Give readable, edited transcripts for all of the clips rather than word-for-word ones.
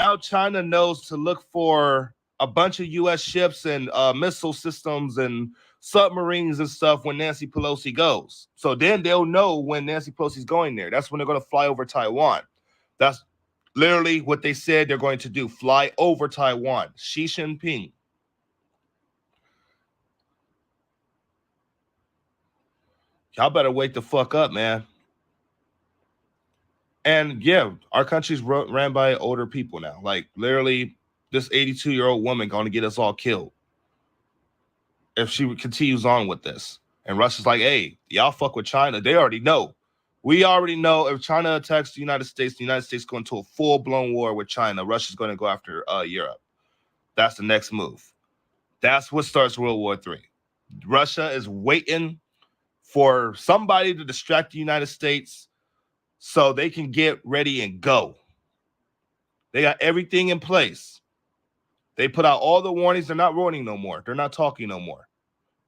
now China knows to look for a bunch of U.S. ships and missile systems and submarines and stuff when Nancy Pelosi goes. So then they'll know when Nancy Pelosi's going there. That's when they're going to fly over Taiwan. That's literally what they said they're going to do. Fly over Taiwan. Xi Jinping. Y'all better wake the fuck up, man. And yeah, our country's ran by older people now. Like literally, this 82-year-old woman going to get us all killed if she continues on with this. And Russia's like, hey, y'all fuck with China. They already know. We already know if China attacks the United States going to a full-blown war with China. Russia's going to go after Europe. That's the next move. That's what starts World War III. Russia is waiting for somebody to distract the United States so they can get ready and go. They got everything in place. They put out all the warnings. They're not warning no more. They're not talking no more.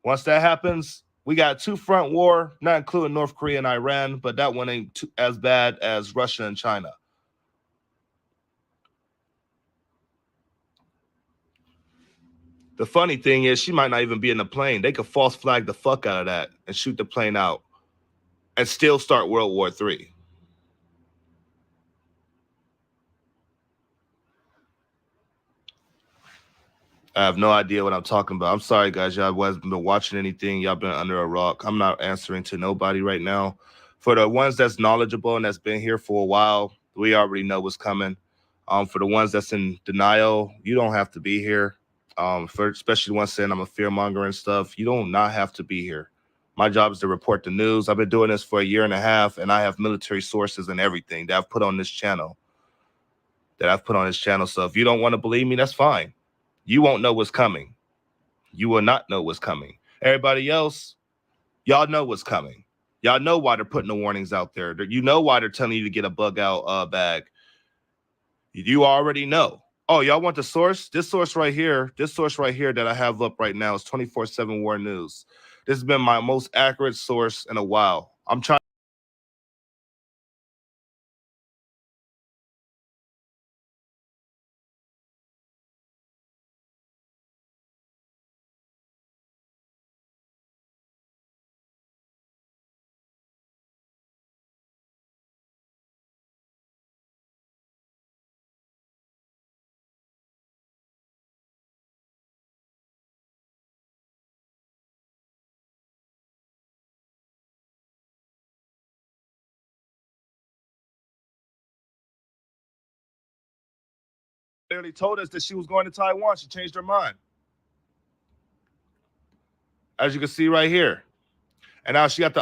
Once that happens, we got a two-front war, not including North Korea and Iran, but that one ain't as bad as Russia and China. The funny thing is she might not even be in the plane. They could false flag the fuck out of that and shoot the plane out and still start World War III. I have no idea what I'm talking about. I'm sorry, guys. Y'all wasn't been watching anything. Y'all been under a rock. I'm not answering to nobody right now. For the ones that's knowledgeable and that's been here for a while, we already know what's coming. For the ones that's in denial, you don't have to be here. For especially the ones saying I'm a fearmonger and stuff, you don't not have to be here. My job is to report the news. I've been doing this for a year and a half, and I have military sources and everything that I've put on this channel. So if you don't want to believe me, that's fine. You won't know what's coming. You will not know what's coming. Everybody else, y'all know what's coming. Y'all know why they're putting the warnings out there. You know why they're telling you to get a bug out bag. You already know. Oh, y'all want the source? This source right here that I have up right now is 24/7 War News. This has been my most accurate source in a while. I'm trying. Clearly told us that she was going to Taiwan. She changed her mind, as you can see right here. And now she got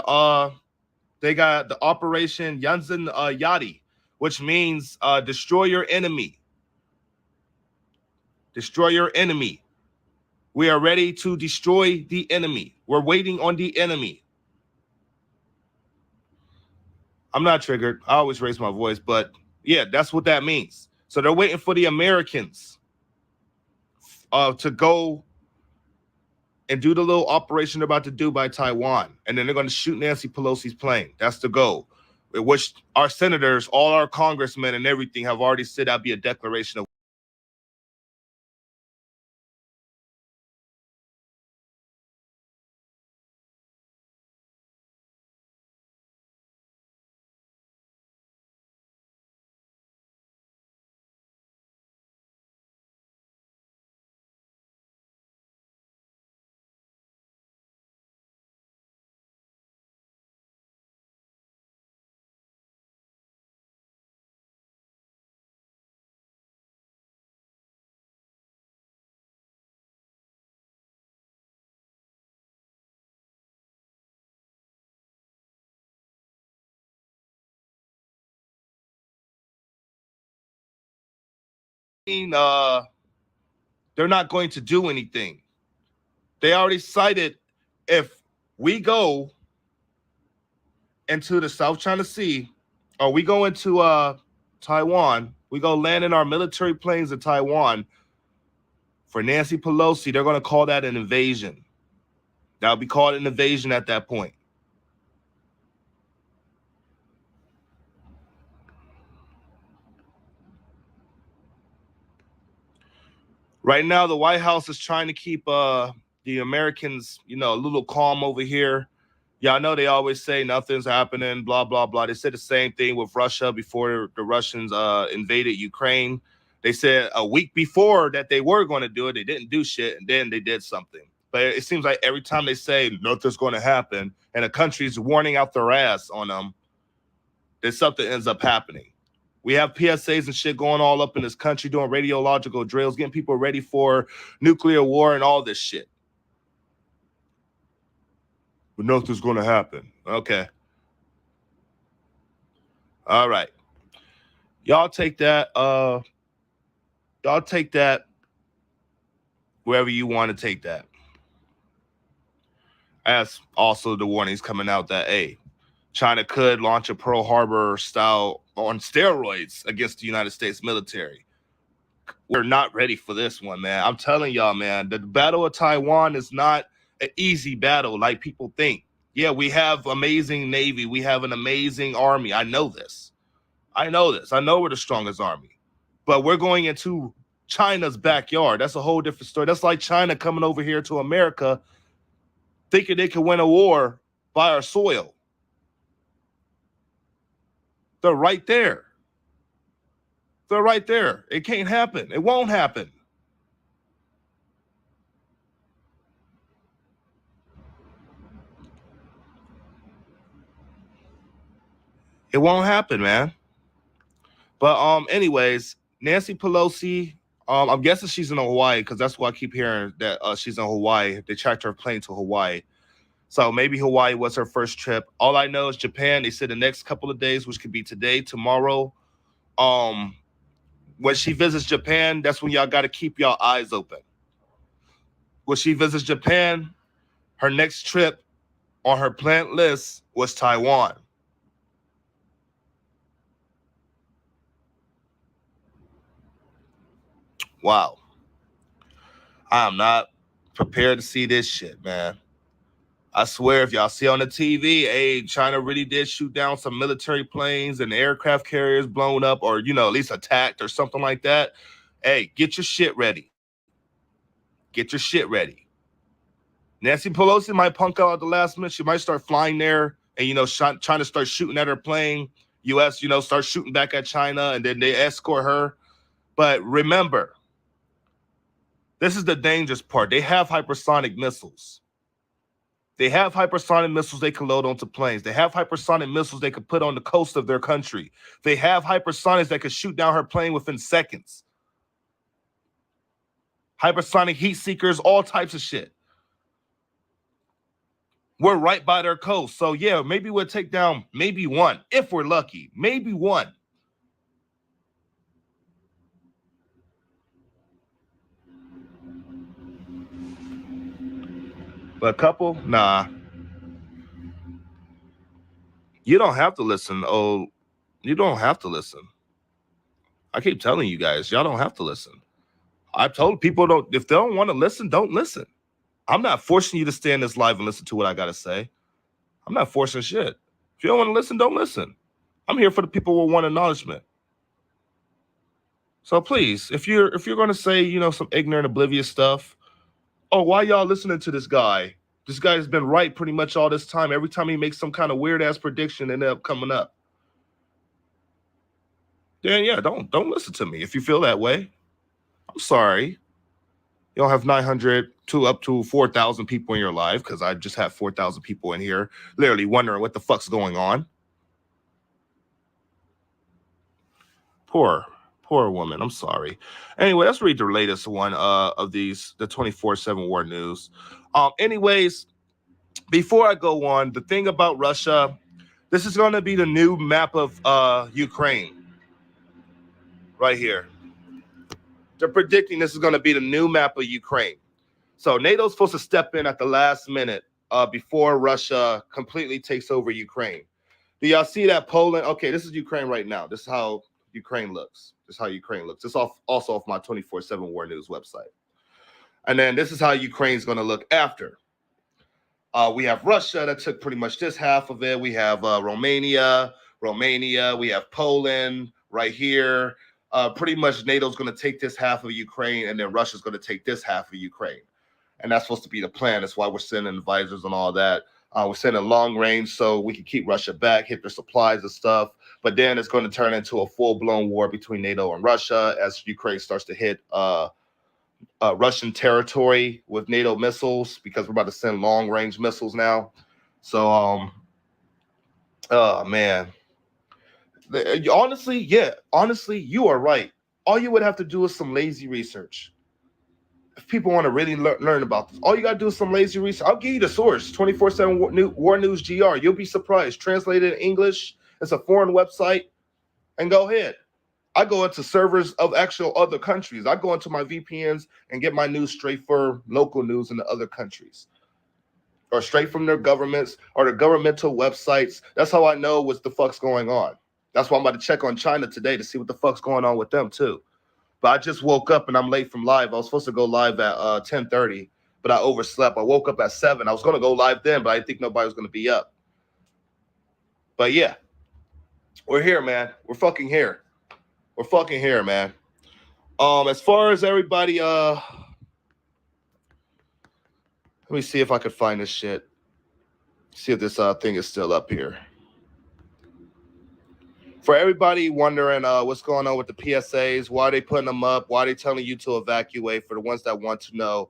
they got the Operation Yanzan Yadi, which means destroy your enemy. Destroy your enemy. We are ready to destroy the enemy. We're waiting on the enemy. I'm not triggered. I always raise my voice, but yeah, that's what that means. So they're waiting for the Americans to go and do the little operation they're about to do by Taiwan. And then they're going to shoot Nancy Pelosi's plane. That's the goal. Which our senators, all our congressmen and everything have already said that'd be a declaration of they're not going to do anything. They already cited if we go into the South China Sea or we go into Taiwan, we go land in our military planes in Taiwan for Nancy Pelosi, they're going to call that an invasion. That'll be called an invasion at that point. Right now, the White House is trying to keep the Americans, a little calm over here. Y'all know they always say nothing's happening, blah, blah, blah. They said the same thing with Russia before the Russians invaded Ukraine. They said a week before that they were going to do it. They didn't do shit, and then they did something. But it seems like every time they say nothing's going to happen and a country's warning out their ass on them, then something ends up happening. We have PSAs and shit going all up in this country doing radiological drills, getting people ready for nuclear war and all this shit. But nothing's going to happen. Okay. All right. Y'all take that. Y'all take that wherever you want to take that. As also the warnings coming out that, hey, China could launch a Pearl Harbor style on steroids against the United States military. We're not ready for this one, man. I'm telling y'all, man, the Battle of Taiwan is not an easy battle like people think. Yeah, we have amazing Navy. We have an amazing Army. I know this. I know we're the strongest Army. But we're going into China's backyard. That's a whole different story. That's like China coming over here to America thinking they can win a war by our soil. They're right there. They're right there. It can't happen. It won't happen. It won't happen, man. But anyways, Nancy Pelosi, I'm guessing she's in Hawaii because that's what I keep hearing, that she's in Hawaii. They tracked her plane to Hawaii. So maybe Hawaii was her first trip. All I know is Japan. They said the next couple of days, which could be today, tomorrow. When she visits Japan, that's when y'all got to keep y'all eyes open. When she visits Japan, her next trip on her planned list was Taiwan. Wow. I am not prepared to see this shit, man. I swear, if y'all see on the TV, hey, China really did shoot down some military planes and aircraft carriers blown up or, at least attacked or something like that. Hey, get your shit ready. Get your shit ready. Nancy Pelosi might punk out at the last minute. She might start flying there and, trying to start shooting at her plane. U.S., start shooting back at China, and then they escort her. But remember, this is the dangerous part. They have hypersonic missiles. They have hypersonic missiles they can load onto planes. They have hypersonic missiles they could put on the coast of their country. They have hypersonics that could shoot down her plane within seconds. Hypersonic heat seekers, all types of shit. We're right by their coast. So, yeah, maybe we'll take down maybe one, if we're lucky. Maybe one. But a couple? Nah. You don't have to listen. Oh, you don't have to listen. I keep telling you guys, y'all don't have to listen. I told people, if they don't want to listen, don't listen. I'm not forcing you to stay in this live and listen to what I got to say. I'm not forcing shit. If you don't want to listen, don't listen. I'm here for the people who want acknowledgement. So please, if you're going to say, some ignorant, oblivious stuff, oh, why y'all listening to this guy? This guy has been right pretty much all this time. Every time he makes some kind of weird ass prediction, it ends up coming up. Then yeah, don't listen to me if you feel that way. I'm sorry. You don't have 900 to up to 4,000 people in your life, because I just have 4,000 people in here literally wondering what the fuck's going on. Poor woman. I'm sorry. Anyway, let's read the latest one of these, the 24/7 war news. Anyways, before I go on, the thing about Russia, this is going to be the new map of Ukraine. Right here. They're predicting this is going to be the new map of Ukraine. So NATO's supposed to step in at the last minute before Russia completely takes over Ukraine. Do y'all see that Poland? Okay, this is Ukraine right now. This is how Ukraine looks. This is also off my 24/7 War News website. And then this is how Ukraine's going to look after. We have Russia that took pretty much this half of it. We have Romania. We have Poland right here. pretty much NATO's going to take this half of Ukraine, and then Russia's going to take this half of Ukraine. And that's supposed to be the plan. That's why we're sending advisors and all that. We're sending long range so we can keep Russia back, hit their supplies and stuff. But then it's going to turn into a full-blown war between NATO and Russia as Ukraine starts to hit Russian territory with NATO missiles, because we're about to send long-range missiles now. So, oh, man. Honestly, you are right. All you would have to do is some lazy research. If people want to really learn about this, all you got to do is some lazy research. I'll give you the source, 24/7 War News GR. You'll be surprised. Translated in English. It's a foreign website. And go ahead. I go into servers of actual other countries. I go into my VPNs and get my news straight for local news in the other countries, or straight from their governments or their governmental websites. That's how I know what the fuck's going on. That's why I'm about to check on China today to see what the fuck's going on with them too. But I just woke up and I'm late from live. I was supposed to go live at 10:30, but I overslept. I woke up at 7. I was going to go live then, but I didn't think nobody was going to be up. But yeah, we're here, man. We're fucking here. We're fucking here, man. As far as everybody, let me see if I could find this shit. See if this thing is still up here. For everybody wondering what's going on with the PSAs, why are they putting them up, why are they telling you to evacuate, for the ones that want to know,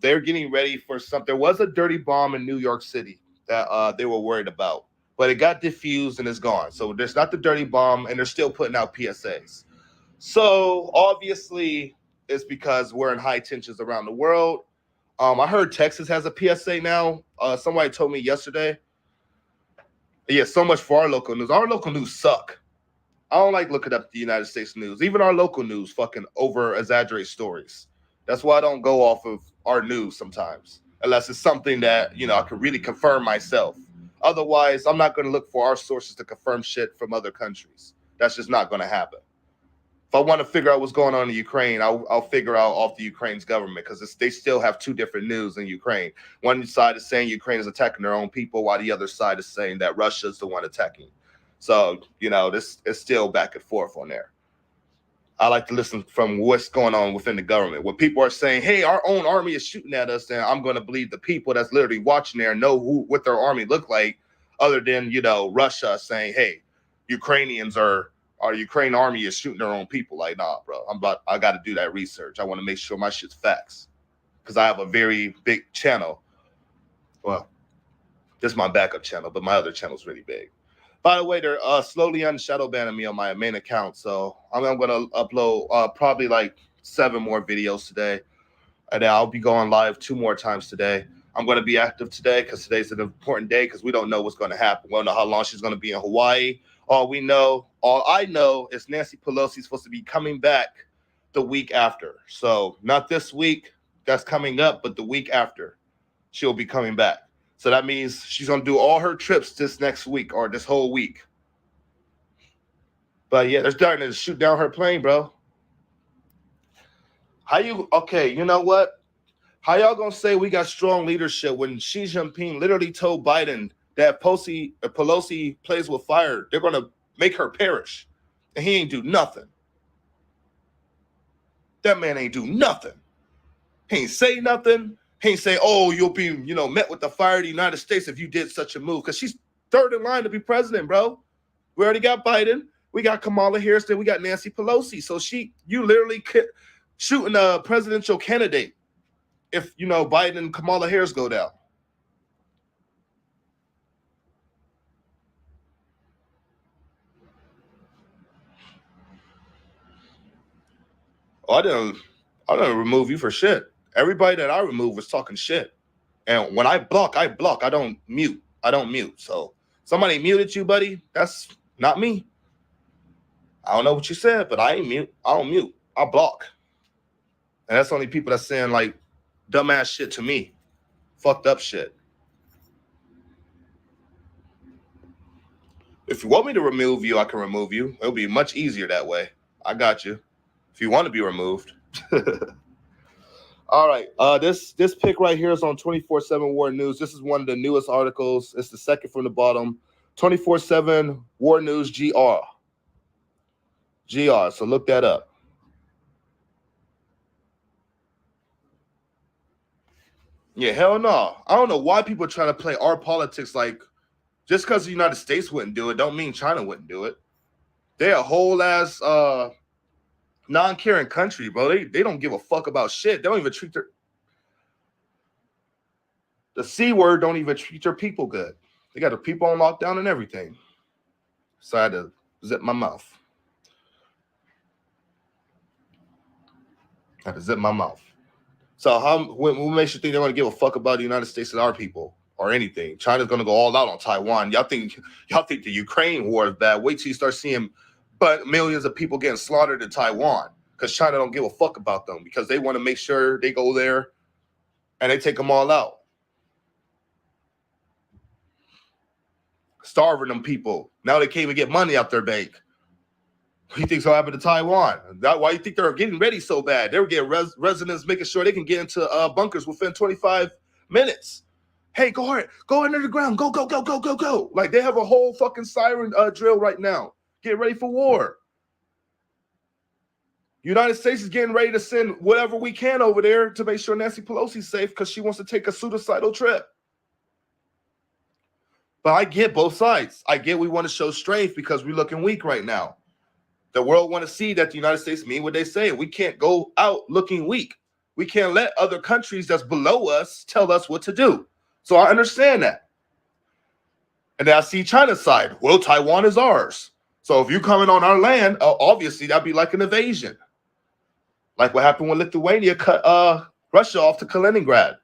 they're getting ready for something. There was a dirty bomb in New York City that they were worried about, but it got diffused and it's gone. So there's not the dirty bomb, and they're still putting out PSAs. So obviously it's because we're in high tensions around the world. I heard Texas has a PSA now. Somebody told me yesterday. Yeah, so much for our local news. Our local news suck. I don't like looking up the United States news. Even our local news fucking over-exaggerate stories. That's why I don't go off of our news sometimes, unless it's something that, I could really confirm myself. Otherwise, I'm not going to look for our sources to confirm shit from other countries. That's just not going to happen. If I want to figure out what's going on in Ukraine, I'll figure out off the Ukraine's government, because they still have two different news in Ukraine. One side is saying Ukraine is attacking their own people, while the other side is saying that Russia is the one attacking. So, this is still back and forth on there. I like to listen from what's going on within the government. When people are saying, hey, our own army is shooting at us, then I'm going to believe the people that's literally watching there know what their army look like, other than, Russia saying, hey, our Ukraine army is shooting their own people. Like, nah, bro, I got to do that research. I want to make sure my shit's facts, because I have a very big channel. Well, this is my backup channel, but my other channel is really big. By the way, they're slowly unshadow banning me on my main account, so I'm going to upload probably like 7 more videos today, and then I'll be going live 2 more times today. I'm going to be active today because today's an important day, because we don't know what's going to happen. We don't know how long she's going to be in Hawaii. All I know is Nancy Pelosi's supposed to be coming back the week after. So not this week that's coming up, but the week after she'll be coming back. So that means she's going to do all her trips this next week, or this whole week. But yeah, they're starting to shoot down her plane, bro. Okay, you know what? How y'all going to say we got strong leadership when Xi Jinping literally told Biden that Pelosi plays with fire, they're going to make her perish, and he ain't do nothing? That man ain't do nothing. He ain't say nothing. He ain't say, oh, you'll be, met with the fire of the United States if you did such a move, because she's third in line to be president, bro. We already got Biden. We got Kamala Harris. Then we got Nancy Pelosi. So you literally shooting a presidential candidate if, Biden and Kamala Harris go down. I didn't remove you for shit. Everybody that I removed was talking shit. And when I block. I don't mute. So somebody muted you, buddy. That's not me. I don't know what you said, but I ain't mute. I don't mute. I block. And that's only people that's saying like dumbass shit to me. Fucked up shit. If you want me to remove you, I can remove you. It'll be much easier that way. I got you. If you want to be removed. All right. This pic right here is on 24/7 War News. This is one of the newest articles. It's the second from the bottom. 24/7 War News GR. GR. So look that up. Yeah, hell no. I don't know why people try to play our politics like just because the United States wouldn't do it, don't mean China wouldn't do it. They're a whole ass non-caring country, bro. They don't give a fuck about shit. They don't even treat the C word don't even treat their people good. They got their people on lockdown and everything. So I had to zip my mouth. I had to zip my mouth. So what makes you think they're going to give a fuck about the United States and our people or anything? China's going to go all out on Taiwan. Y'all think the Ukraine war is bad? Wait till you start seeing but millions of people getting slaughtered in Taiwan because China don't give a fuck about them because they want to make sure they go there and they take them all out. Starving them people. Now they can't even get money out their bank. What do you think's going to happen to Taiwan? Why do you think they're getting ready so bad? They were getting residents making sure they can get into bunkers within 25 minutes. Hey, go ahead. Go under the ground. Go, go, go, go, go, go. Like they have a whole fucking siren drill right now. Get ready for war. United States is getting ready to send whatever we can over there to make sure Nancy Pelosi's safe because she wants to take a suicidal trip. But I get both sides. I get we want to show strength because we're looking weak right now. The world want to see that the United States mean what they say. We can't go out looking weak. We can't let other countries that's below us tell us what to do. So I understand that. And then I see China's side. Well, Taiwan is ours. So if you coming on our land, obviously that'd be like an invasion. Like what happened when Lithuania cut Russia off to Kaliningrad.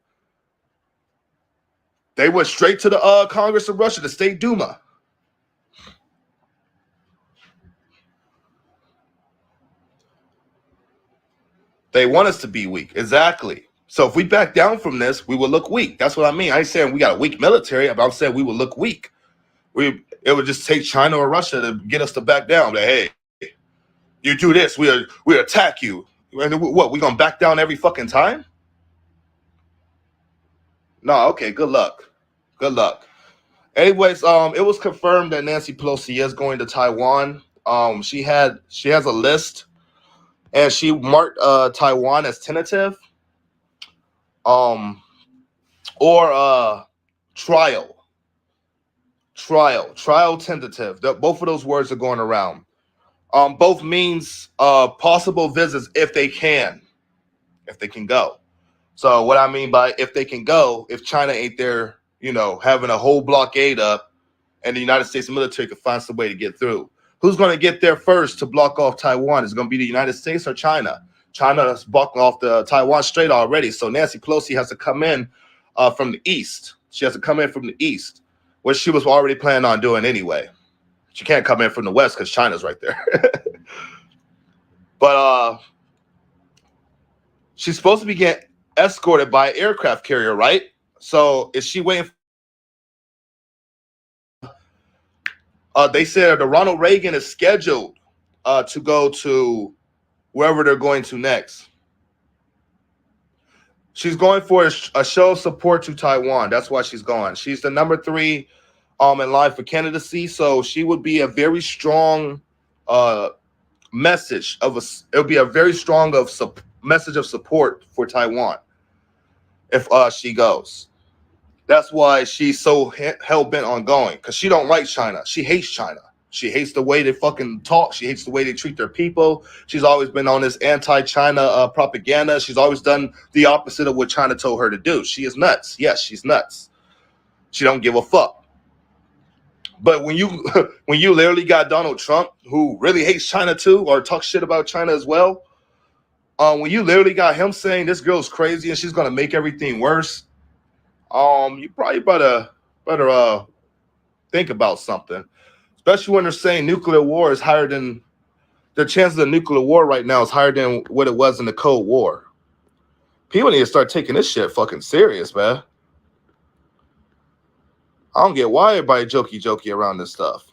They went straight to the Congress of Russia, the State Duma. They want us to be weak. Exactly. So if we back down from this, we will look weak. That's what I mean. I ain't saying we got a weak military, but I'm saying we will look weak. It would just take China or Russia to get us to back down. Like, hey, you do this, we attack you. And what, we gonna back down every fucking time? No, okay, good luck. Good luck. Anyways, it was confirmed that Nancy Pelosi is going to Taiwan. She has a list, and she marked Taiwan as tentative, or trial tentative. Both of those words are going around. Both means possible visits if they can go. So what I mean by if they can go, if China ain't there, having a whole blockade up, and the United States military can find some way to get through. Who's going to get there first to block off Taiwan? Is it going to be the United States or China? China is blocking off the Taiwan Strait already. So Nancy Pelosi has to come in from the east. She has to come in from the east, which she was already planning on doing anyway. She can't come in from the west because China's right there. But she's supposed to be getting escorted by an aircraft carrier, right? So is she waiting? They said the Ronald Reagan is scheduled to go to wherever they're going to next. She's going for a show of support to Taiwan. That's why she's going. She's the number 3 in line for candidacy, so she would be a very strong message of it would be a very strong message of support for Taiwan if she goes. That's why she's so hell-bent on going, because she don't like China. She hates China. She hates the way they fucking talk. She hates the way they treat their people. She's always been on this anti-China propaganda. She's always done the opposite of what China told her to do. She is nuts. Yes, she's nuts. She don't give a fuck. But when you literally got Donald Trump, who really hates China too, or talks shit about China as well, when you literally got him saying this girl's crazy and she's gonna make everything worse, you probably better think about something. Especially when they're saying nuclear war is higher than the chances of nuclear war right now is higher than what it was in the Cold War. People need to start taking this shit fucking serious, man. I don't get why everybody jokey around this stuff.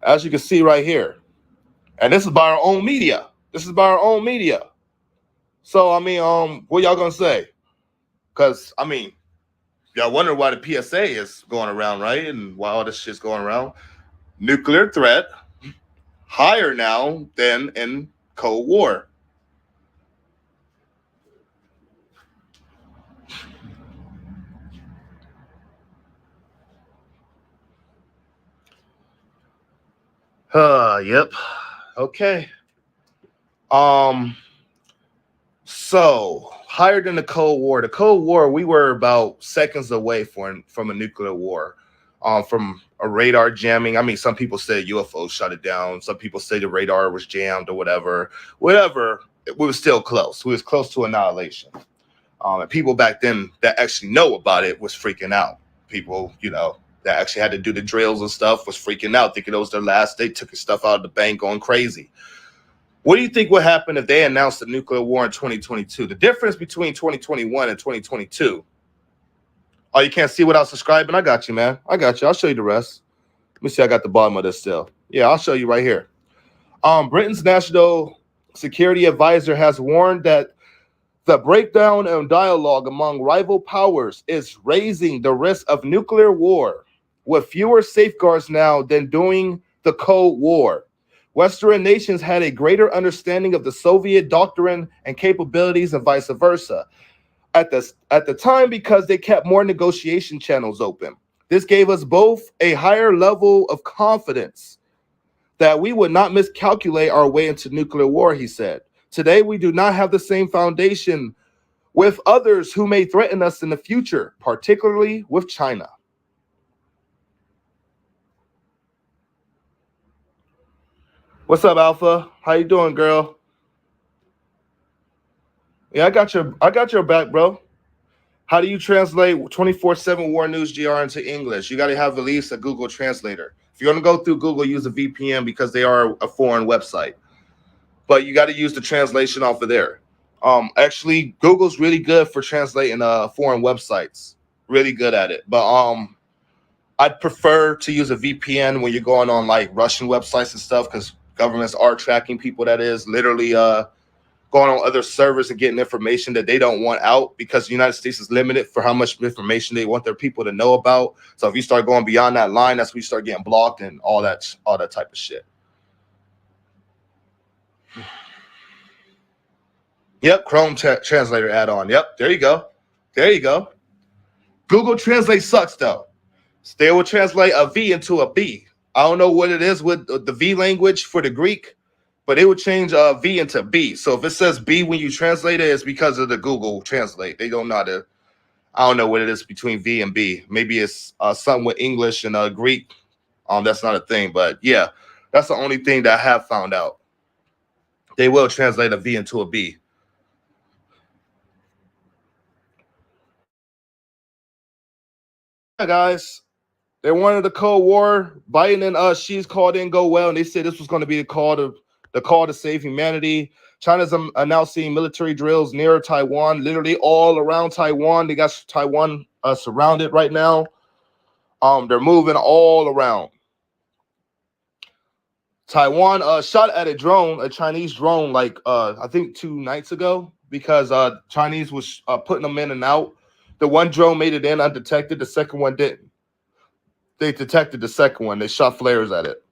As you can see right here. And this is by our own media. So, I mean, what y'all gonna say? Because, I mean, y'all wonder why the PSA is going around, right? And why all this shit's going around. Nuclear threat, higher now than in Cold War. Yep. Okay. Um, so higher than the Cold War. The Cold War, we were about seconds away from a nuclear war. From a radar jamming. I mean, some people say UFOs shut it down. Some people say the radar was jammed or whatever. Whatever, we were still close. We was close to annihilation. And people back then that actually know about it was freaking out. People, that actually had to do the drills and stuff was freaking out, thinking it was their last day, took stuff out of the bank, going crazy. What do you think would happen if they announced a nuclear war in 2022? The difference between 2021 and 2022. Oh, you can't see without subscribing? I got you, man. I got you. I'll show you the rest. Let me see. I got the bottom of this still. Yeah, I'll show you right here. Britain's national security advisor has warned that the breakdown in dialogue among rival powers is raising the risk of nuclear war, with fewer safeguards now than during the Cold War. Western nations had a greater understanding of the Soviet doctrine and capabilities and vice versa at the time because they kept more negotiation channels open. This gave us both a higher level of confidence that we would not miscalculate our way into nuclear war, he said. Today, we do not have the same foundation with others who may threaten us in the future, particularly with China. What's up, Alpha? How you doing, girl? Yeah, I got your back, bro. How do you translate 24/7 War News GR into English? You got to have at least a Google translator. If you're going to go through Google, use a VPN because they are a foreign website. But you got to use the translation off of there. Actually, Google's really good for translating foreign websites. Really good at it. But I'd prefer to use a VPN when you're going on like Russian websites and stuff because governments are tracking people that is literally going on other servers and getting information that they don't want out because the United States is limited for how much information they want their people to know about. So if you start going beyond that line, that's when you start getting blocked and all that type of shit. Yep, Chrome translator add-on. Yep, there you go. There you go. Google Translate sucks though. They will translate a V into a B. I don't know what it is with the V language for the Greek, but it would change V into B. So if it says B when you translate it, it's because of the Google Translate. They don't know how to. I don't know what it is between V and B. Maybe it's something with English and Greek. That's not a thing, but yeah, that's the only thing that I have found out. They will translate a V into a B. Yeah, guys. They wanted the Cold War. Biden and Xi's call didn't go well, and they said this was going to be the call to save humanity. China's announcing military drills near Taiwan, literally all around Taiwan. They got Taiwan surrounded right now. They're moving all around. Taiwan shot at a Chinese drone, like I think 2 nights ago, because Chinese was putting them in and out. The one drone made it in undetected. The second one didn't. They detected the second one. They shot flares at it.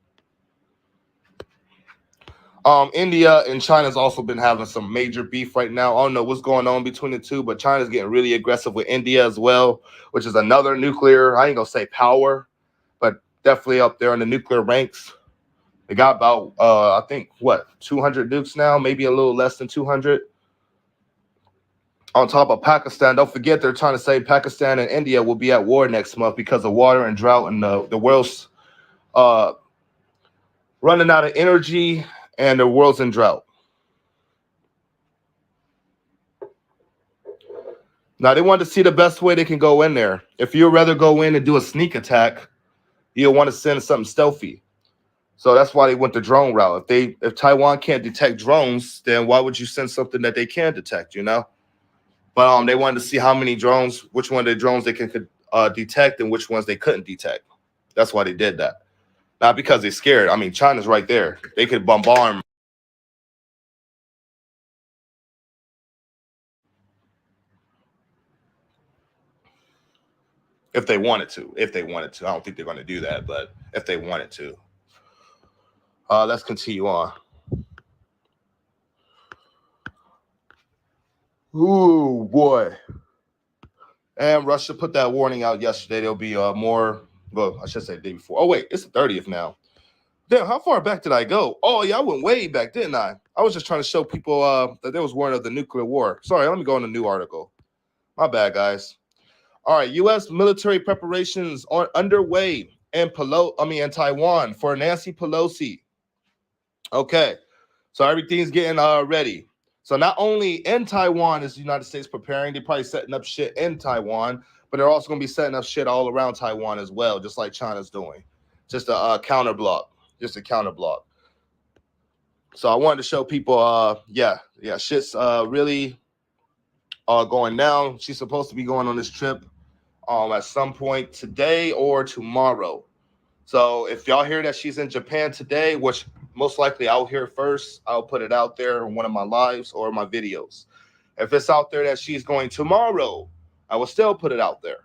India and China's also been having some major beef right now. I don't know what's going on between the two, but China's getting really aggressive with India as well, which is another nuclear, I ain't gonna say power, but definitely up there in the nuclear ranks. They got about, I think, 200 nukes now, maybe a little less than 200. On top of Pakistan, don't forget they're trying to say Pakistan and India will be at war next month because of water and drought, and the world's uh, running out of energy, and the world's in drought. Now, they want to see the best way they can go in there. If you'd rather go in and do a sneak attack, you'll want to send something stealthy. So that's why they went the drone route. If Taiwan can't detect drones, then why would you send something that they can detect, But they wanted to see how many drones, which one of the drones they could detect and which ones they couldn't detect. That's why they did that. Not because they're scared. I mean, China's right there. They could bombard if they wanted to. If they wanted to. I don't think they're going to do that, but if they wanted to. Let's continue on. Ooh, boy. And Russia put that warning out yesterday. There'll be more. Well, I should say the day before. Oh, wait, it's the 30th now. Damn, how far back did I go? Oh, yeah, I went way back, didn't I? I was just trying to show people that there was warning of the nuclear war. Sorry, let me go on a new article. My bad, guys. All right, U.S. military preparations are underway in Taiwan for Nancy Pelosi. Okay, so everything's getting ready. So not only in Taiwan is the United States preparing, they're probably setting up shit in Taiwan, but they're also going to be setting up shit all around Taiwan as well, just like China's doing. Just a counter block. Just a counter block. So I wanted to show people, shit's really going down. She's supposed to be going on this trip at some point today or tomorrow. So if y'all hear that she's in Japan today, which most likely I'll hear first, I'll put it out there in one of my lives or my videos. If it's out there that she's going tomorrow, I will still put it out there.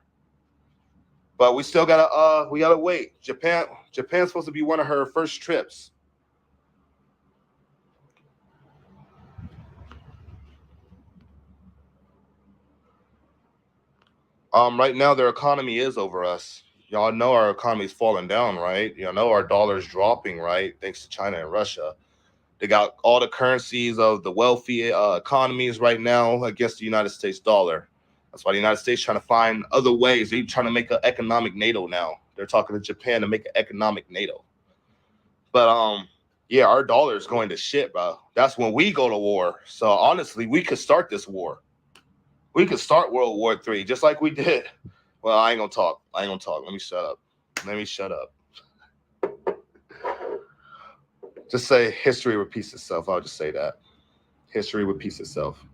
But we still gotta wait. Japan's supposed to be one of her first trips. Right now their economy is over us. Y'all know our economy's falling down, right? Y'all know our dollar's dropping, right? Thanks to China and Russia. They got all the currencies of the wealthy economies right now against the United States dollar. That's why the United States trying to find other ways. They're trying to make an economic NATO now. They're talking to Japan to make an economic NATO. But yeah, our dollar is going to shit, bro. That's when we go to war. So honestly, we could start this war. We could start World War III just like we did. Well, I ain't gonna talk. Let me shut up. Just say history repeats itself. I'll just say that. History repeats itself.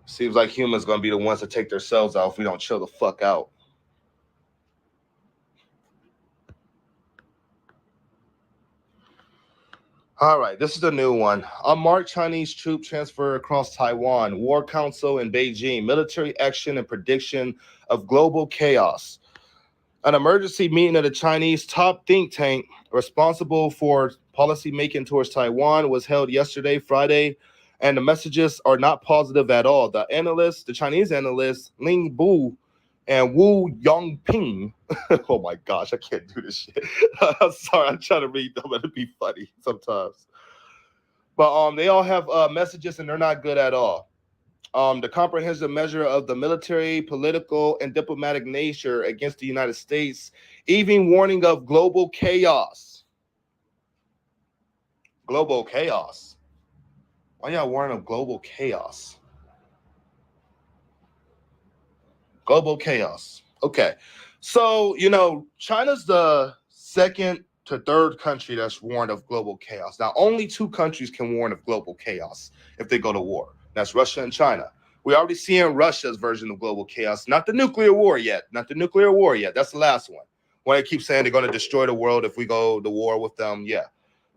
Seems like humans going to be the ones to take themselves out if we don't chill the fuck out. All right, this is the new one. Unmarked Chinese troop transfer across Taiwan. War Council in Beijing. Military action and prediction of global chaos. An emergency meeting of the Chinese top think tank responsible for policy making towards Taiwan was held yesterday, Friday, and the messages are not positive at all. The Chinese analysts, Ling Bu and Wu Yongping. Oh my gosh, I can't do this shit. I'm sorry, I'm trying to read them, but it'd be funny sometimes. But they all have messages and they're not good at all. The comprehensive measure of the military, political, and diplomatic nature against the United States, even warning of global chaos. Global chaos. Why y'all warning of global chaos? Global chaos. Okay. So, China's the second to third country that's warned of global chaos. Now, only two countries can warn of global chaos if they go to war. That's Russia and China. We already seeing Russia's version of global chaos. Not the nuclear war yet. That's the last one. When they keep saying they're going to destroy the world if we go to war with them, yeah,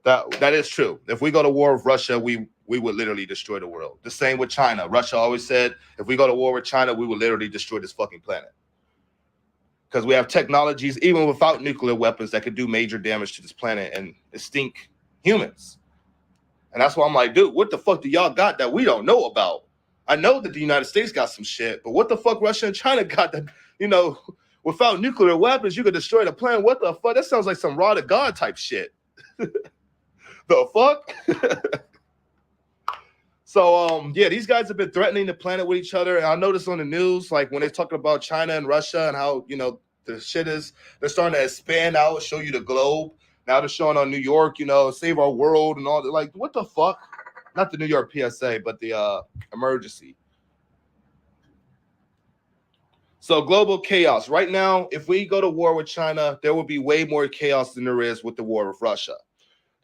that is true. If we go to war with Russia, we would literally destroy the world. The same with China. Russia always said if we go to war with China, we would literally destroy this fucking planet. Because we have technologies, even without nuclear weapons, that could do major damage to this planet and extinct humans. And that's why I'm like, dude, what the fuck do y'all got that we don't know about? I know that the United States got some shit, but what the fuck Russia and China got that, without nuclear weapons, you could destroy the planet? What the fuck? That sounds like some Raw to God type shit. The fuck? So, these guys have been threatening the planet with each other. And I noticed on the news, like when they're talking about China and Russia and how, the shit they're starting to expand out, show you the globe. Now they're showing on New York, save our world and all that. Like, what the fuck? Not the New York PSA, but the emergency. So global chaos. Right now, if we go to war with China, there will be way more chaos than there is with the war with Russia.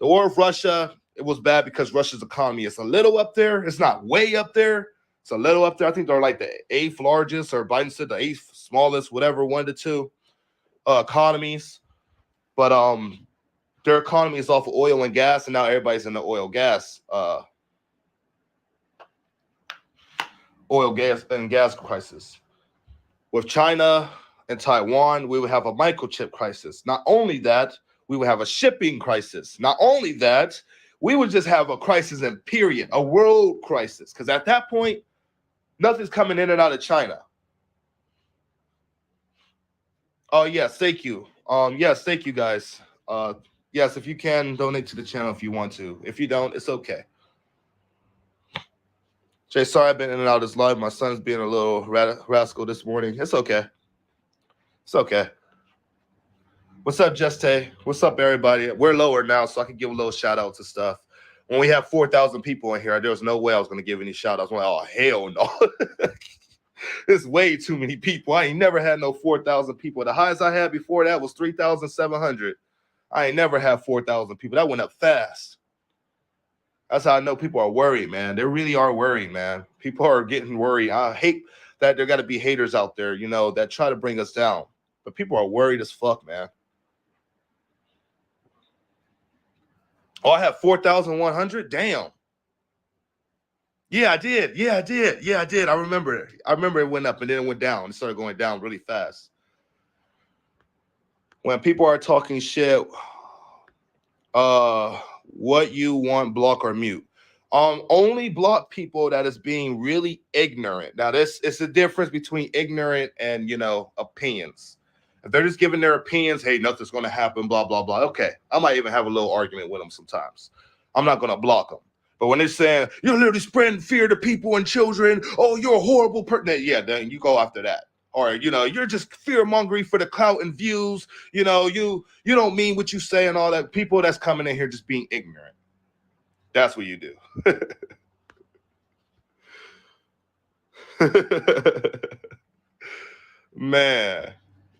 The war with Russia, it was bad because Russia's economy is a little up there. It's not way up there. It's a little up there. I think they're like the 8th largest, or Biden said the 8th smallest, whatever, one to two economies. But their economy is off of oil and gas, and now everybody's in the oil gas and gas crisis. With China in Taiwan, we would have a microchip crisis. Not only that, we would have a shipping crisis. Not only that, we would just have a crisis in period, a world crisis. Because at that point, nothing's coming in and out of China. Oh, yes, thank you. Yes, thank you guys. Yes, if you can donate to the channel if you want to. If you don't, it's okay. Jay, sorry I've been in and out of this live. My son's being a little rascal this morning. It's okay. It's okay. What's up, Jeste? What's up, everybody? We're lower now, so I can give a little shout out to stuff. When we have 4,000 people in here, there was no way I was going to give any shout outs. I'm like, oh, hell no. There's way too many people. I ain't never had no 4,000 people. The highest I had before that was 3,700. I ain't never had 4,000 people. That went up fast. That's how I know people are worried, man. They really are worried, man. People are getting worried. I hate that there got to be haters out there, you know, that try to bring us down. But people are worried as fuck, man. Oh, I have 4,100? Damn. Yeah, I did. Yeah, I did. Yeah, I did. I remember it. I remember it went up and then it went down. It started going down really fast. When people are talking shit, what you want, block or mute. Only block people that is being really ignorant. Now, it's the difference between ignorant and, you know, opinions. If they're just giving their opinions, hey, nothing's going to happen, blah, blah, blah. Okay, I might even have a little argument with them sometimes. I'm not going to block them. But when they're saying, you're literally spreading fear to people and children, oh, you're a horrible person, yeah, then you go after that. Or, you know, you're just fear-mongering for the clout and views. You know, you don't mean what you say and all that. People that's coming in here just being ignorant. That's what you do. Man,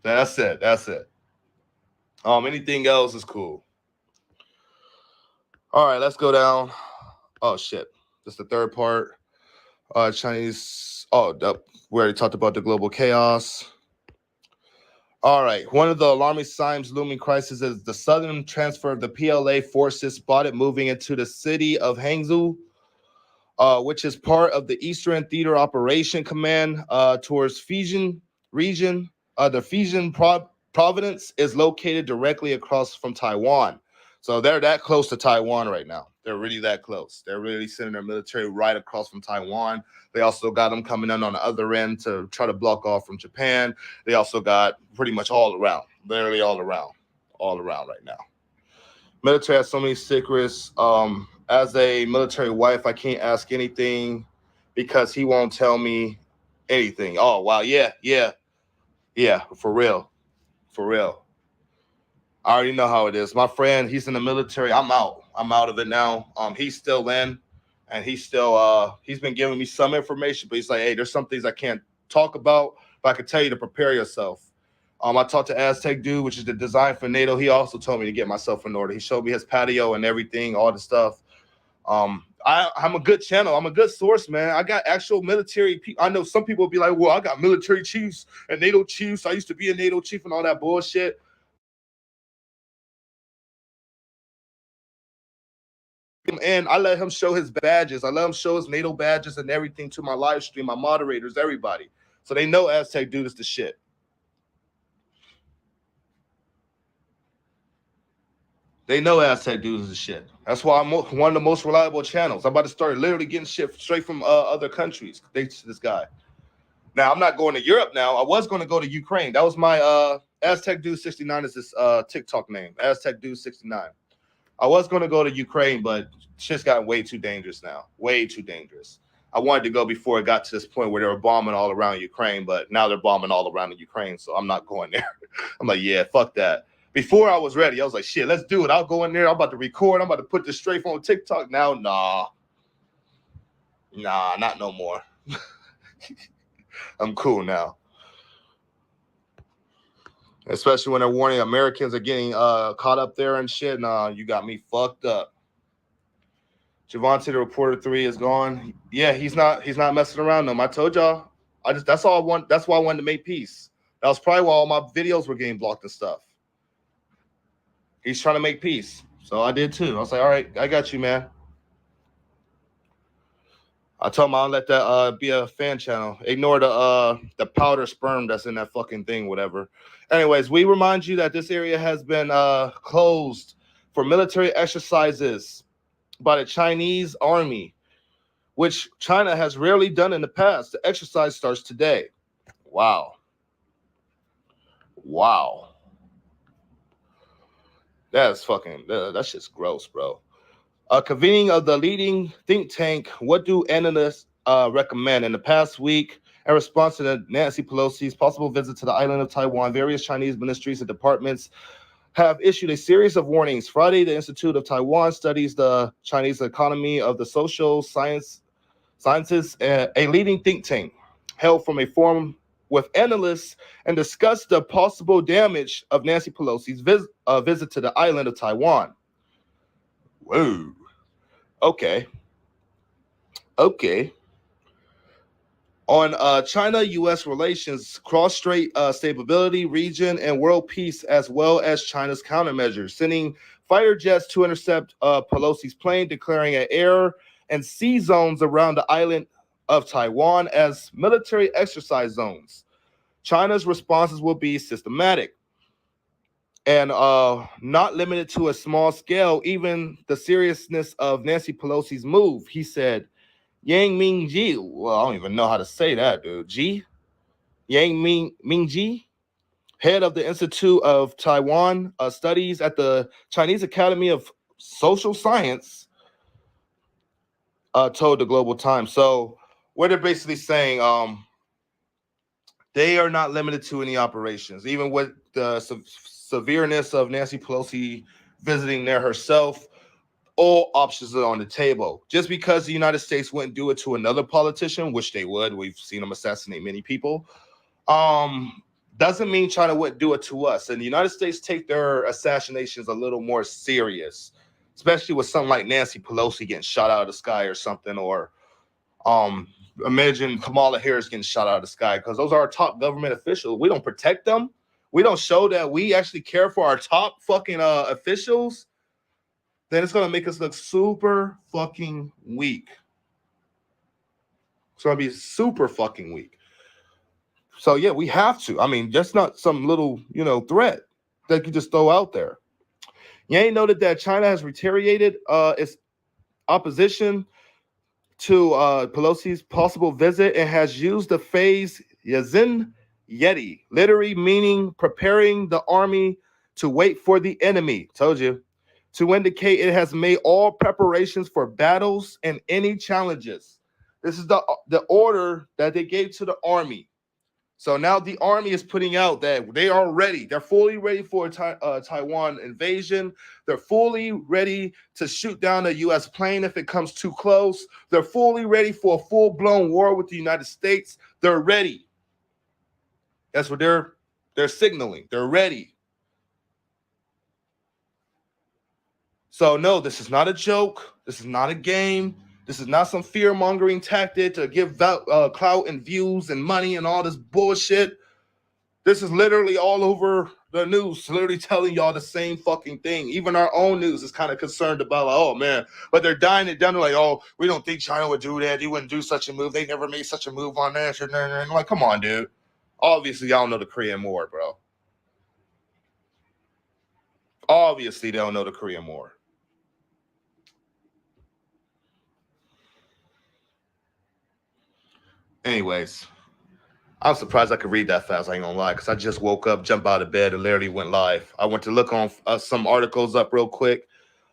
that's it. That's it. Anything else is cool. All right, let's go down. Oh, shit. That's the third part. Chinese. Oh, we already talked about the global chaos. All right. One of the alarming signs looming crisis is the sudden transfer of the PLA forces spotted moving into the city of Hangzhou, which is part of the Eastern Theater Operation Command towards Fujian region. The Fujian province is located directly across from Taiwan. So they're that close to Taiwan right now. They're really that close. They're really sending their military right across from Taiwan. They also got them coming in on the other end to try to block off from Japan. They also got pretty much all around, literally all around right now. Military has so many secrets. As a military wife, I can't ask anything because he won't tell me anything. Oh, wow. Yeah. For real. I already know how it is. My friend, he's in the military. I'm out of it now. He's still in, and he's been giving me some information, but he's like, hey, there's some things I can't talk about, but I can tell you to prepare yourself. I talked to Aztec Dude, which is the design for NATO. He also told me to get myself in order. He showed me his patio and everything, all the stuff. I'm a good channel. I'm a good source, man. I got actual military people. I know some people will be like, well, I got military chiefs and NATO chiefs. I used to be a NATO chief and all that bullshit. And I let him show his badges. I let him show his NATO badges and everything to my live stream, my moderators, everybody. So they know Aztec Dude is the shit. They know Aztec Dude is the shit. That's why I'm one of the most reliable channels. I'm about to start literally getting shit straight from other countries. Thanks to this guy. Now, I'm not going to Europe now. I was going to go to Ukraine. That was my Aztec Dude 69 is this TikTok name. Aztec Dude 69. I was going to go to Ukraine, but shit's gotten way too dangerous now. Way too dangerous. I wanted to go before it got to this point where they were bombing all around Ukraine, but now they're bombing all around the Ukraine, so I'm not going there. I'm like, yeah, fuck that. Before I was ready, I was like, shit, let's do it. I'll go in there. I'm about to record. I'm about to put this straight from TikTok. Now, nah, not no more. I'm cool now. Especially when they're warning Americans are getting caught up there and shit. Nah, you got me fucked up. Javante, the reporter 3 is gone. Yeah, he's not messing around them. I told y'all. That's all I want. That's why I wanted to make peace. That was probably why all my videos were getting blocked and stuff. He's trying to make peace. So I did too. I was like, all right, I got you, man. I told him I'll let that be a fan channel. Ignore the powder sperm that's in that fucking thing, whatever. Anyways, we remind you that this area has been closed for military exercises by the Chinese army, which China has rarely done in the past. The exercise starts today. Wow. Wow. That's fucking, that shit's gross, bro. Convening of the leading think tank, what do analysts recommend? In the past week, in response to Nancy Pelosi's possible visit to the island of Taiwan, various Chinese ministries and departments have issued a series of warnings. Friday, the Institute of Taiwan studies the Chinese economy of the social sciences, a leading think tank, held from a forum with analysts and discussed the possible damage of Nancy Pelosi's visit to the island of Taiwan. Whoa. Okay. Okay. On China-U.S. relations, cross-strait stability, region, and world peace, as well as China's countermeasures, sending fighter jets to intercept Pelosi's plane, declaring an air and sea zones around the island of Taiwan as military exercise zones. China's responses will be systematic and not limited to a small scale, even the seriousness of Nancy Pelosi's move, he said. Yang Mingji, well, I don't even know how to say that, dude. Yang Mingji, head of the Institute of Taiwan Studies at the Chinese Academy of Social Science, told the Global Times. So, what they're basically saying, they are not limited to any operations, even with the severeness of Nancy Pelosi visiting there herself. All options are on the table. Just because the United States wouldn't do it to another politician, which they would, we've seen them assassinate many people, doesn't mean China wouldn't do it to us. And the United States take their assassinations a little more serious, especially with something like Nancy Pelosi getting shot out of the sky or something, or imagine Kamala Harris getting shot out of the sky, because those are our top government officials. We don't protect them. We don't show that we actually care for our top fucking officials. Then it's going to make us look super fucking weak. It's going to be super fucking weak. So, yeah, we have to. I mean, that's not some little, threat that you just throw out there. Yang noted that China has retaliated its opposition to Pelosi's possible visit and has used the phrase Yazin Yeti, literally meaning preparing the army to wait for the enemy. Told you. To indicate it has made all preparations for battles and any challenges. This is the order that they gave to the army. So now the army is putting out that they are ready. They're fully ready for a Taiwan invasion. They're fully ready to shoot down a U.S. plane if it comes too close. They're fully ready for a full-blown war with the United States. They're ready. That's what they're signaling. They're ready. So, no, this is not a joke. This is not a game. This is not some fear-mongering tactic to give clout and views and money and all this bullshit. This is literally all over the news, literally telling y'all the same fucking thing. Even our own news is kind of concerned about, like, oh, man. But they're dying it down. They're like, oh, we don't think China would do that. They wouldn't do such a move. They never made such a move on that. And I'm like, come on, dude. Obviously, y'all know the Korean War, bro. Obviously, they don't know the Korean War. Anyways, I'm surprised I could read that fast. I ain't gonna lie, because I just woke up, jumped out of bed, and literally went live. I went to look on some articles up real quick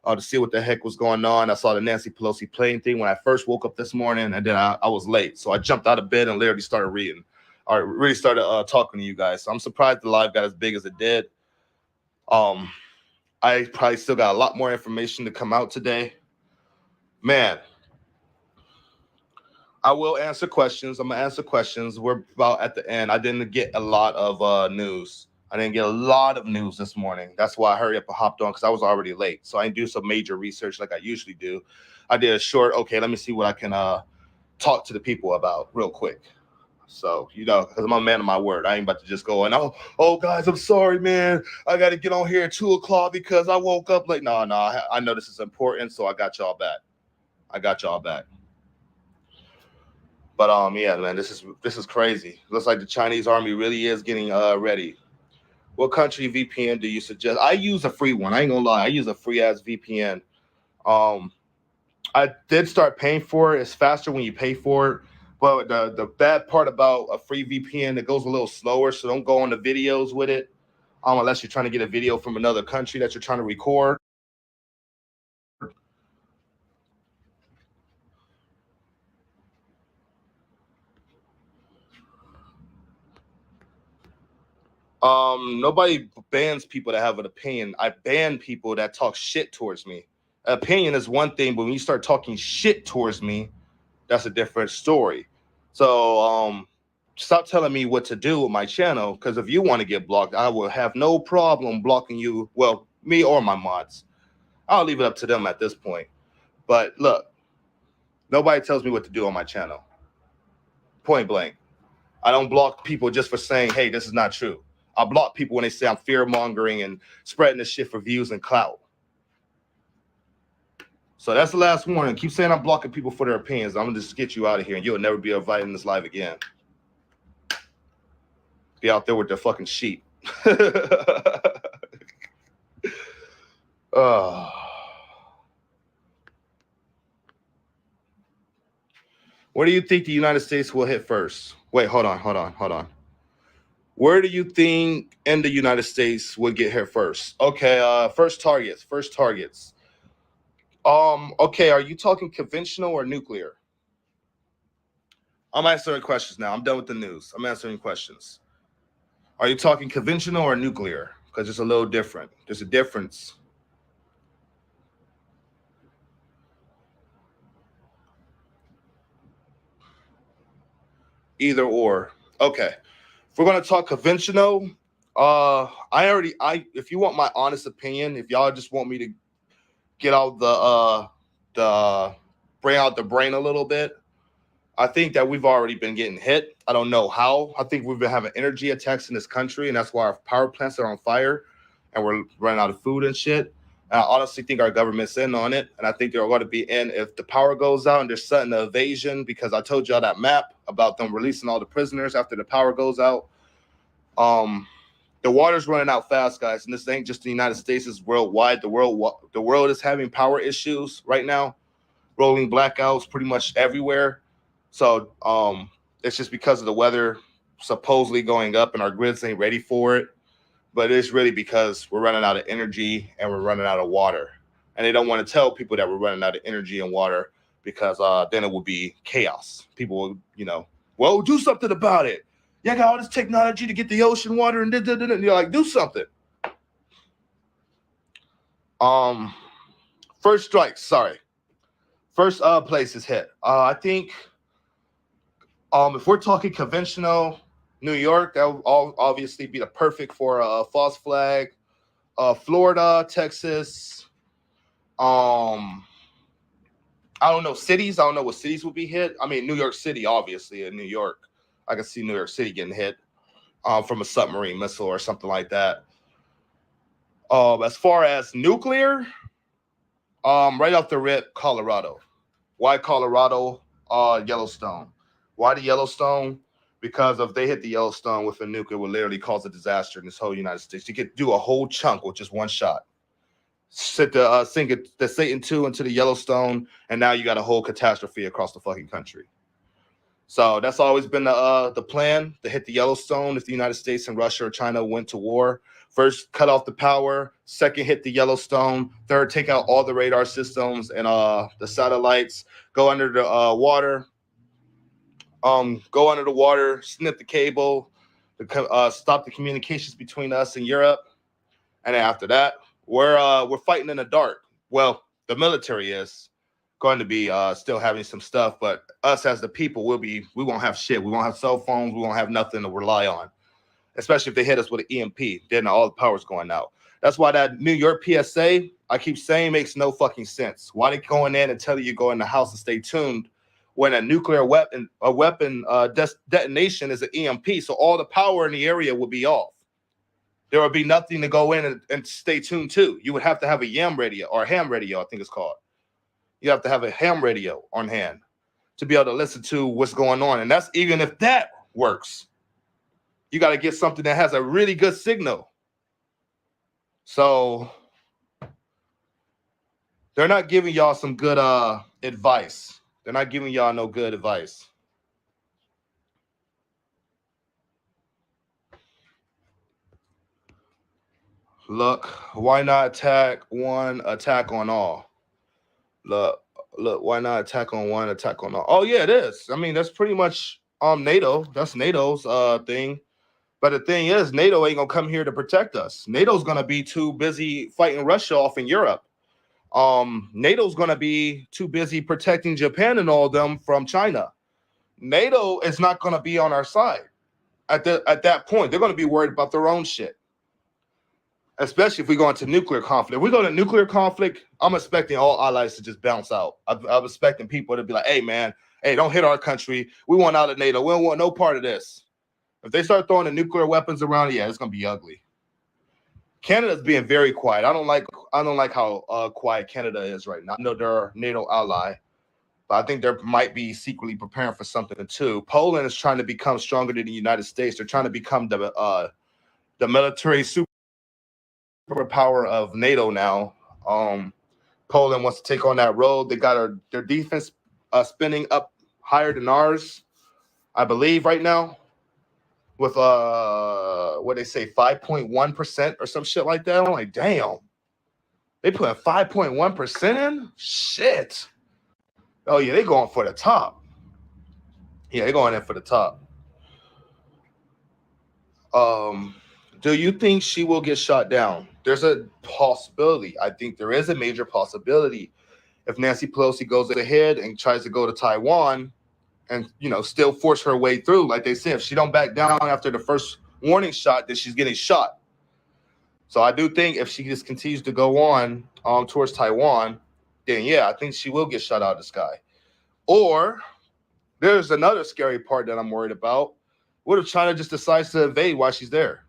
to see what the heck was going on. I saw the Nancy Pelosi plane thing when I first woke up this morning, and then I was late. So I jumped out of bed and literally started reading. I really started talking to you guys. So I'm surprised the live got as big as it did. I probably still got a lot more information to come out today. Man, I will answer questions. I'm going to answer questions. We're about at the end. I didn't get a lot of news. I didn't get a lot of news this morning. That's why I hurried up and hopped on, because I was already late. So I didn't do some major research like I usually do. I did a short, okay, let me see what I can talk to the people about real quick. So, because I'm a man of my word. I ain't about to just go and, oh, guys, I'm sorry, man. I got to get on here at 2 o'clock because I woke up late. No, I know this is important, so I got y'all back. But yeah, man, this is crazy. Looks like the Chinese army really is getting ready. What country VPN do you suggest? I use a free one. I ain't gonna lie. I use a free ass VPN. Um, I did start paying for it. It's faster when you pay for it. But the bad part about a free VPN, it goes a little slower. So don't go on the videos with it, unless you're trying to get a video from another country that you're trying to record. Nobody bans people that have an opinion. I ban people that talk shit towards me. Opinion is one thing, but when you start talking shit towards me, that's a different story. So stop telling me what to do with my channel, because if you want to get blocked, I will have no problem blocking you. Well, me or my mods. I'll leave it up to them at this point. But look, nobody tells me what to do on my channel. Point blank. I don't block people just for saying, hey, this is not true. I block people when they say I'm fear mongering and spreading this shit for views and clout. So that's the last warning. Keep saying I'm blocking people for their opinions. I'm gonna just get you out of here, and you'll never be invited in this live again. Be out there with their fucking sheep. Where do you think the United States will hit first? Wait, hold on. Where do you think in the United States would get hit first? Okay, first targets. Okay, are you talking conventional or nuclear? I'm answering questions now. I'm done with the news. I'm answering questions. Are you talking conventional or nuclear? Because it's a little different. There's a difference. Either or. Okay. If we're gonna talk conventional, if you want my honest opinion, if y'all just want me to get out the bring out the brain a little bit, I think that we've already been getting hit. I don't know how. I think we've been having energy attacks in this country, and that's why our power plants are on fire, and we're running out of food and shit. And I honestly think our government's in on it, and I think they're going to be in if the power goes out and there's sudden evasion, because I told y'all that map about them releasing all the prisoners after the power goes out. The water's running out fast, guys, and this ain't just the United States; it's worldwide. The world is having power issues right now, rolling blackouts pretty much everywhere. So it's just because of the weather supposedly going up and our grids ain't ready for it. But it's really because we're running out of energy and we're running out of water. And they don't want to tell people that we're running out of energy and water, because then it will be chaos. People will, well, do something about it. Yeah, I got all this technology to get the ocean water and you're like, do something. First strike, sorry. First place is hit. I think if we're talking conventional, New York, that would obviously be the perfect for a false flag. Florida, Texas. I don't know cities. I don't know what cities would be hit. I mean, New York City, obviously, in New York. I can see New York City getting hit from a submarine missile or something like that. As far as nuclear, right off the rip, Colorado. Why Colorado? Yellowstone. Why the Yellowstone? Because if they hit the Yellowstone with a nuke, it would literally cause a disaster in this whole United States. You could do a whole chunk with just one shot. Sink the Satan 2 into the Yellowstone, and now you got a whole catastrophe across the fucking country. So that's always been the plan, to hit the Yellowstone if the United States and Russia or China went to war. First, cut off the power. Second, hit the Yellowstone. Third, take out all the radar systems and the satellites. Go under the water. Go under the water. Snip the cable. Stop the communications between us and Europe. And then after that, we're fighting in the dark. Well, the military is going to be still having some stuff, but us as the people we won't have shit. We won't have cell phones. We won't have nothing to rely on, especially if they hit us with an EMP. Then all the power's going out. That's why that New York PSA, I keep saying, makes no fucking sense. Why they going in and tell you go in the house and stay tuned when a nuclear weapon detonation is an EMP? So all the power in the area will be off. There would be nothing to go in and stay tuned to. You would have to have a YAM radio, or ham radio, I think it's called. You have to have a ham radio on hand to be able to listen to what's going on. And that's even if that works. You got to get something that has a really good signal. So they're not giving y'all some good advice. They're not giving y'all no good advice. Look, why not attack one, attack on all? Look, why not attack on one, attack on all? Oh yeah, it is. I mean, that's pretty much NATO. That's NATO's thing. But the thing is, NATO ain't gonna come here to protect us. NATO's gonna be too busy fighting Russia off in Europe. NATO's gonna be too busy protecting Japan and all of them from China. NATO is not gonna be on our side at that point. They're gonna be worried about their own shit. Especially if we go into nuclear conflict. If we go to nuclear conflict, I'm expecting all allies to just bounce out. I'm expecting people to be like, hey, man, hey, don't hit our country. We want out of NATO. We don't want no part of this. If they start throwing the nuclear weapons around, yeah, it's going to be ugly. Canada's being very quiet. I don't like how quiet Canada is right now. I know they're a NATO ally, but I think they might be secretly preparing for something too. Poland is trying to become stronger than the United States. They're trying to become the military superpower of NATO now. Poland wants to take on that role. They got their defense spending up higher than ours, I believe, right now, with what they say 5.1% or some shit like that. I'm like, damn, they put 5.1% in? Shit. Oh yeah, they going for the top. Yeah, they're going in for the top. Do you think she will get shot down? There's a possibility. I think there is a major possibility. If Nancy Pelosi goes ahead and tries to go to Taiwan and, still force her way through, like they said, if she don't back down after the first warning shot, then she's getting shot. So I do think if she just continues to go on towards Taiwan, then yeah, I think she will get shot out of the sky. Or there's another scary part that I'm worried about. What if China just decides to invade while she's there?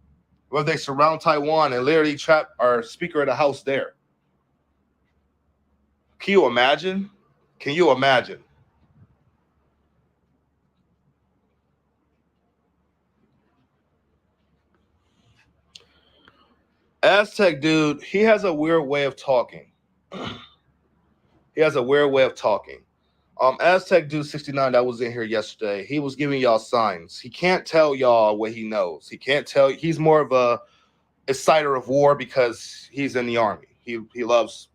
What if they surround Taiwan and literally trap our Speaker of the House there? Can you imagine? Can you imagine? Aztec dude, he has a weird way of talking. Aztec dude 69 that was in here yesterday, he was giving y'all signs. He can't tell y'all what he knows. He can't tell. He's more of a exciter of war because he's in the army. He loves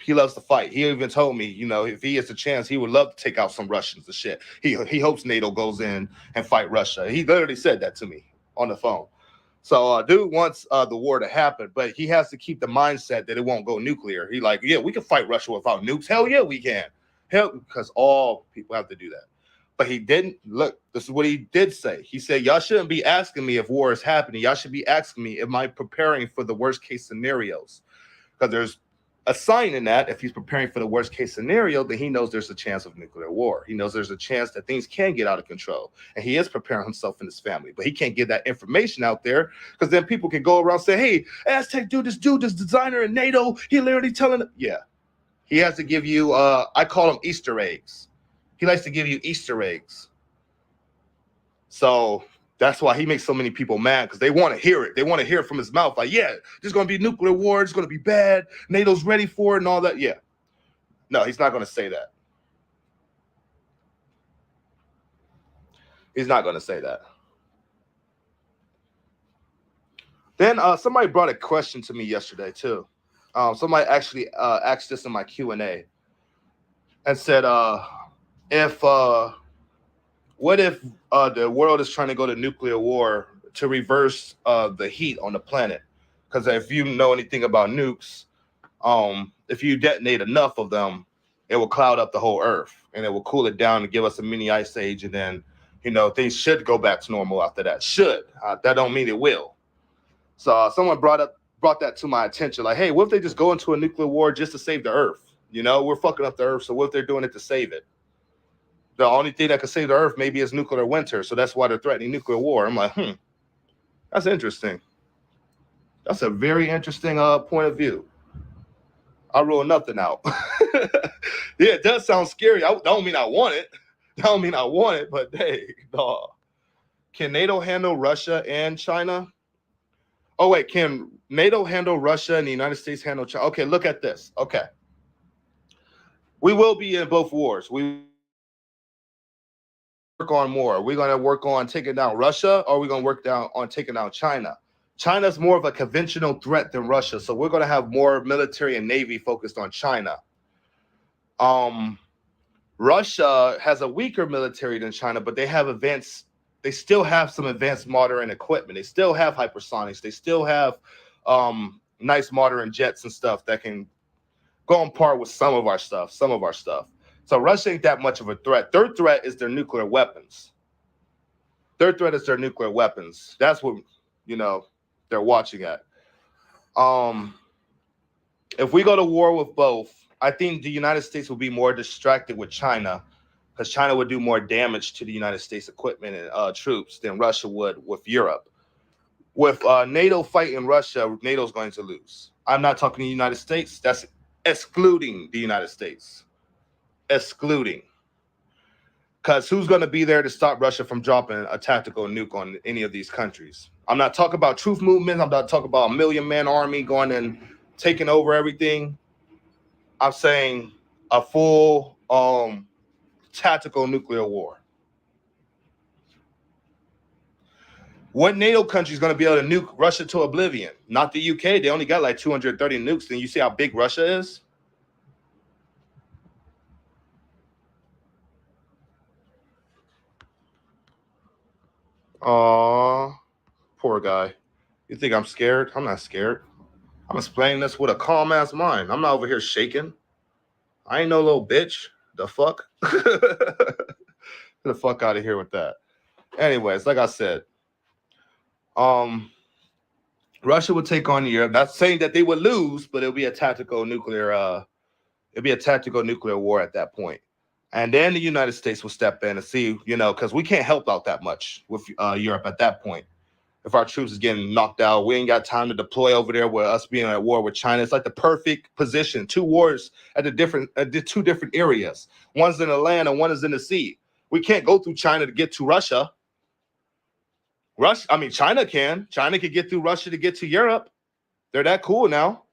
to fight. He even told me, if he gets a chance, he would love to take out some Russians and shit. He hopes NATO goes in and fight Russia. He literally said that to me on the phone. So dude wants the war to happen, but he has to keep the mindset that it won't go nuclear. He like, yeah, we can fight Russia without nukes. Hell yeah, we can. Hell, because all people have to do that. But he didn't. Look, this is what he did say. He said, y'all shouldn't be asking me if war is happening. Y'all should be asking me, am I preparing for the worst case scenarios? Because there's a sign in that if he's preparing for the worst case scenario, then he knows there's a chance of nuclear war. He knows there's a chance that things can get out of control. And he is preparing himself and his family. But he can't get that information out there because then people can go around and say, hey, Aztec dude, this designer in NATO, he literally telling them. Yeah. He has to give you, I call them Easter eggs. He likes to give you Easter eggs. So that's why he makes so many people mad, because they want to hear it. They want to hear it from his mouth. Like, yeah, there's going to be nuclear war. It's going to be bad. NATO's ready for it and all that. Yeah. No, he's not going to say that. He's not going to say that. Then somebody brought a question to me yesterday, too. Somebody actually asked this in my Q&A and said, what if the world is trying to go to nuclear war to reverse the heat on the planet? Because if you know anything about nukes, if you detonate enough of them, it will cloud up the whole Earth and it will cool it down and give us a mini ice age. And then, things should go back to normal after that. Should. That don't mean it will. So someone brought that to my attention. Like, hey, what if they just go into a nuclear war just to save the Earth? We're fucking up the Earth. So what if they're doing it to save it? The only thing that could save the Earth maybe is nuclear winter. So that's why they're threatening nuclear war. I'm like, that's interesting. That's a very interesting point of view. I rule nothing out. Yeah, it does sound scary. I don't mean I want it. Don't mean I want it, but hey, dog. Can NATO handle Russia and China? Oh wait, can NATO handle Russia and the United States handle China? Okay, look at this. Okay, we will be in both wars. We work on more. Are we going to work on taking down Russia, or are we going to work down on taking down China? China's more of a conventional threat than Russia, so we're going to have more military and navy focused on China. Russia has a weaker military than China, but they have advanced. They still have some advanced modern equipment. They still have hypersonics. They still have nice modern jets and stuff that can go on par with some of our stuff. So Russia ain't that much of a threat. Their threat is their nuclear weapons. That's what they're watching at. If we go to war with both, I think the United States will be more distracted with China, because China would do more damage to the United States equipment and troops than Russia would with Europe. With NATO fighting Russia, NATO's going to lose. I'm not talking the United States. That's excluding the United States. Excluding. Because who's going to be there to stop Russia from dropping a tactical nuke on any of these countries? I'm not talking about truth movement. I'm not talking about a 1,000,000-man army going and taking over everything. I'm saying a full tactical nuclear war. What NATO country is going to be able to nuke Russia to oblivion? Not the UK. They only got like 230 nukes. Then you see how big Russia is? Aww, poor guy. You think I'm scared? I'm not scared. I'm explaining this with a calm ass mind. I'm not over here shaking. I ain't no little bitch. The fuck? Get the fuck out of here with that. Anyways, like I said, Russia would take on Europe. Not saying that they would lose, but it'll be a tactical nuclear war at that point. And then the United States will step in and see, because we can't help out that much with Europe at that point. If our troops is getting knocked out, we ain't got time to deploy over there with us being at war with China. It's like the perfect position. Two wars at the two different areas. One's in the land and one is in the sea. We can't go through China to get to Russia. China can. China can get through Russia to get to Europe. They're that cool now.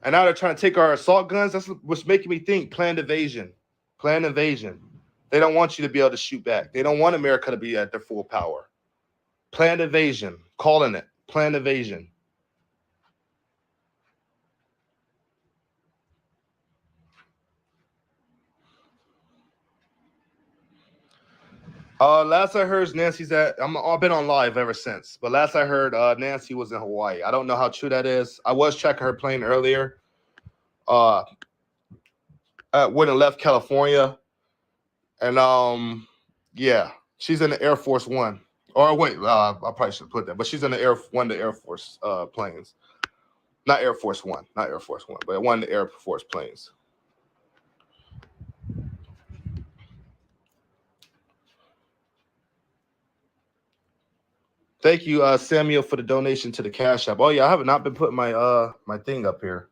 And now they're trying to take our assault guns. That's what's making me think planned invasion. Planned invasion. They don't want you to be able to shoot back. They don't want America to be at their full power. Planned invasion. Calling it. Planned invasion. Last I heard, Nancy's I've been on live ever since. But last I heard, Nancy was in Hawaii. I don't know how true that is. I was checking her plane earlier. When it left California. And yeah, she's in the Air Force One. Or wait, I probably should put that. But she's in the one of the Air Force planes. Not Air Force One, but one of the Air Force planes. Thank you, Samuel, for the donation to the Cash App. Oh yeah, I have not been putting my thing up here.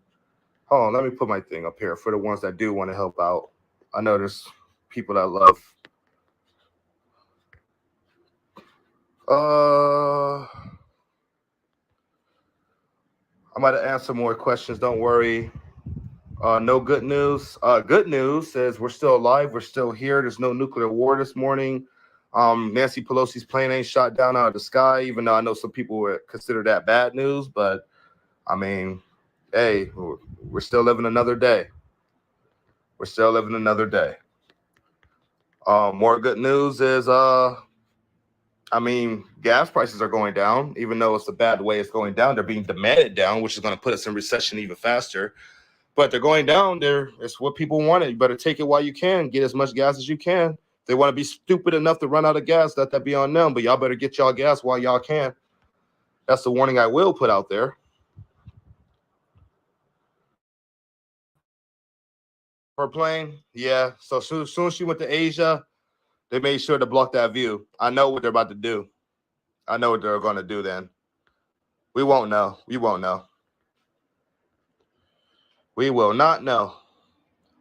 Hold on, let me put my thing up here for the ones that do want to help out. I know there's people that love. I might answer more questions. Don't worry. No good news. Good news says we're still alive. We're still here. There's no nuclear war this morning. Nancy Pelosi's plane ain't shot down out of the sky, even though I know some people would consider that bad news. But, I mean, hey, we're still living another day. More good news is, gas prices are going down, even though it's a bad way it's going down. They're being demanded down, which is going to put us in recession even faster. But they're going down there. It's what people want. You better take it while you can. Get as much gas as you can. If they want to be stupid enough to run out of gas, let that be on them. But y'all better get y'all gas while y'all can. That's the warning I will put out there. Her plane, yeah. So soon as she went to Asia, they made sure to block that view. I know what they're about to do. I know what they're going to do then. We won't know. We will not know.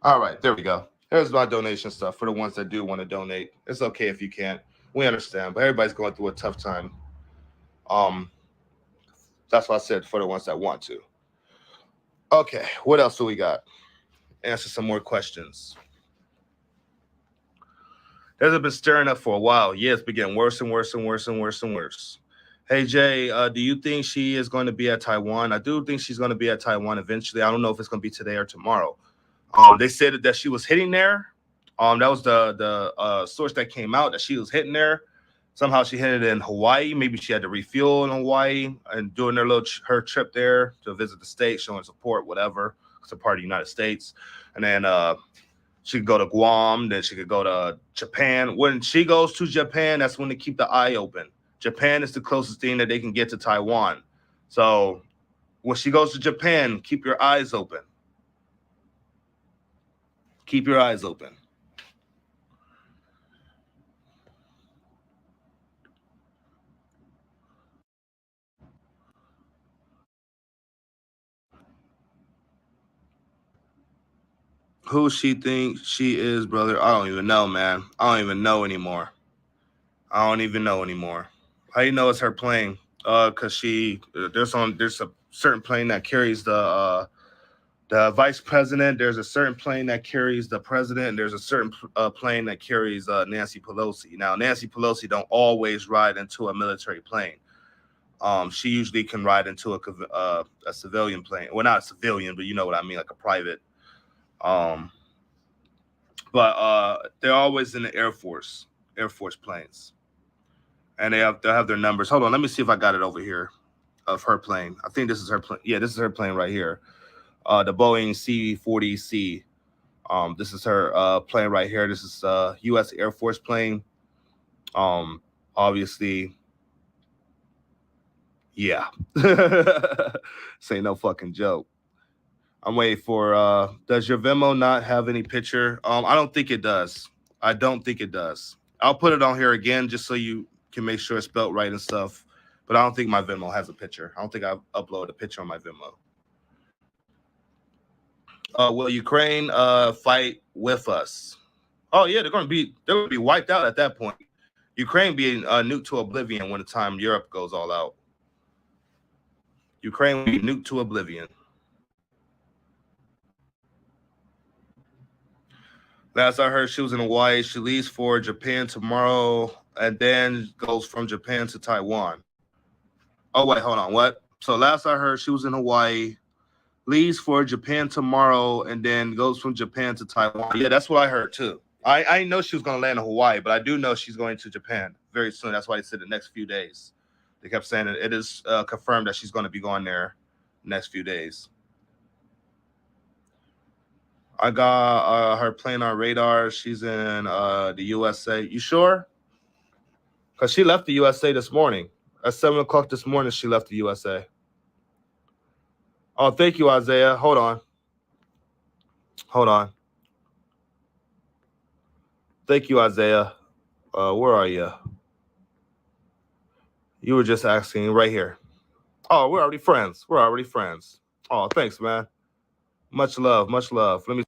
All right, there we go. There's my donation stuff for the ones that do want to donate. It's okay if you can't. We understand, but everybody's going through a tough time. Um, that's why I said for the ones that want to. Okay, what else do we got? Answer some more questions. Has it been stirring up for a while? Yeah, it's been getting worse and worse and worse and worse and worse. Hey Jay, do you think she is going to be at Taiwan? I do think she's going to be at Taiwan eventually. I don't know if it's going to be today or tomorrow. They said that she was hitting there. That was the source that came out that she was hitting there. Somehow she hit it in Hawaii. Maybe she had to refuel in Hawaii and doing her trip there to visit the state, showing support, whatever. It's a part of the United States, and then she could go to Guam. Then she could go to Japan. When she goes to Japan, that's when they keep the eye open. Japan is the closest thing that they can get to Taiwan. So when she goes to Japan, keep your eyes open. Keep your eyes open. Who she thinks she is, brother? I don't even know, man. I don't even know anymore. I don't even know anymore. How you know it's her plane? Cause there's a certain plane that carries the vice president. There's a certain plane that carries the president. And there's a certain plane that carries Nancy Pelosi. Now Nancy Pelosi don't always ride into a military plane. She usually can ride into a civilian plane. Well, not a civilian, but you know what I mean, like a private. Um, but they're always in the Air Force planes, and they'll have their numbers. Hold on, let me see if I got it over here of her plane. I think this is her plane. Yeah, this is her plane right here. The Boeing C-40C. This is her plane right here. This is U.S. Air Force plane. Obviously, yeah. This ain't no fucking joke. I'm waiting for does your Venmo not have any picture? I don't think it does. I don't think it does. I'll put it on here again just so you can make sure it's spelled right and stuff. But I don't think my Venmo has a picture. I don't think I've uploaded a picture on my Venmo. Will Ukraine fight with us? Oh yeah, they're gonna be wiped out at that point. Ukraine being nuked to oblivion when the time Europe goes all out. Ukraine will be nuked to oblivion. Last I heard, she was in Hawaii. She leaves for Japan tomorrow and then goes from Japan to Taiwan. Oh, wait, hold on. What? So last I heard, she was in Hawaii, leaves for Japan tomorrow, and then goes from Japan to Taiwan. Yeah, that's what I heard too. I didn't know she was going to land in Hawaii, but I do know she's going to Japan very soon. That's why they said the next few days. They kept saying it is confirmed that she's going to be going there next few days. I got her plane on radar. She's in the USA. You sure? Because she left the USA this morning. At 7 o'clock this morning, she left the USA. Oh, thank you, Isaiah. Hold on. Hold on. Thank you, Isaiah. Where are you? You were just asking right here. Oh, we're already friends. We're already friends. Oh, thanks, man. Much love. Much love. Let me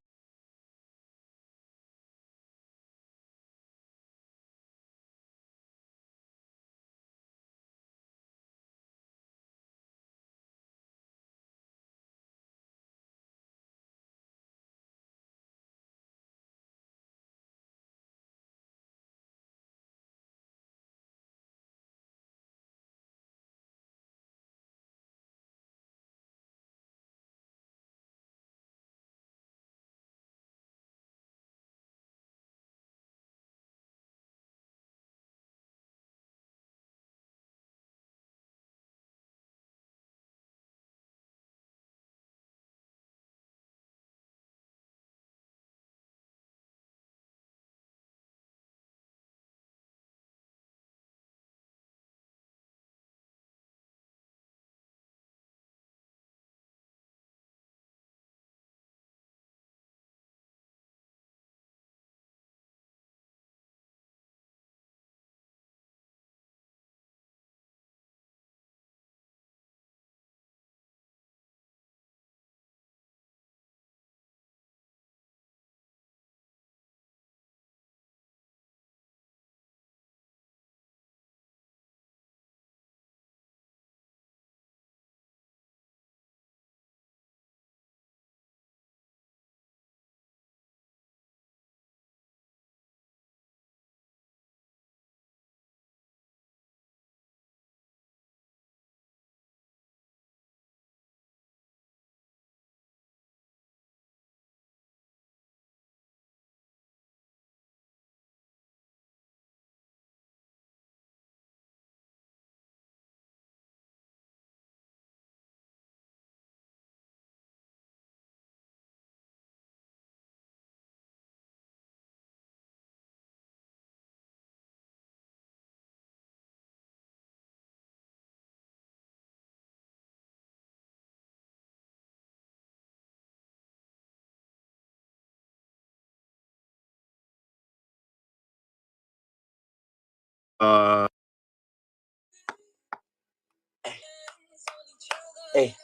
Hey.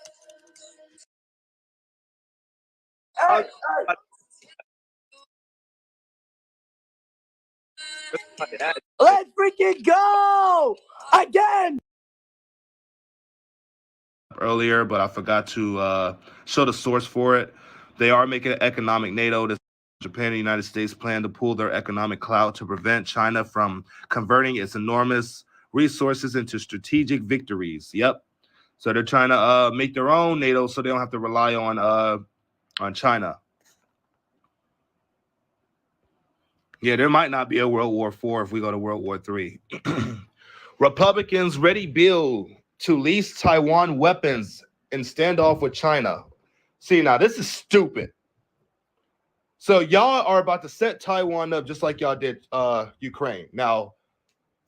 Let's freaking go again. Earlier, but I forgot to show the source for it. They are making an economic NATO. Japan and the United States plan to pool their economic clout to prevent China from converting its enormous resources into strategic victories. Yep. So they're trying to make their own NATO so they don't have to rely on China. Yeah, there might not be a World War IV if we go to World War III. Republicans ready bill to lease Taiwan weapons in standoff with China. See, now this is stupid. So y'all are about to set Taiwan up just like y'all did Ukraine. Now,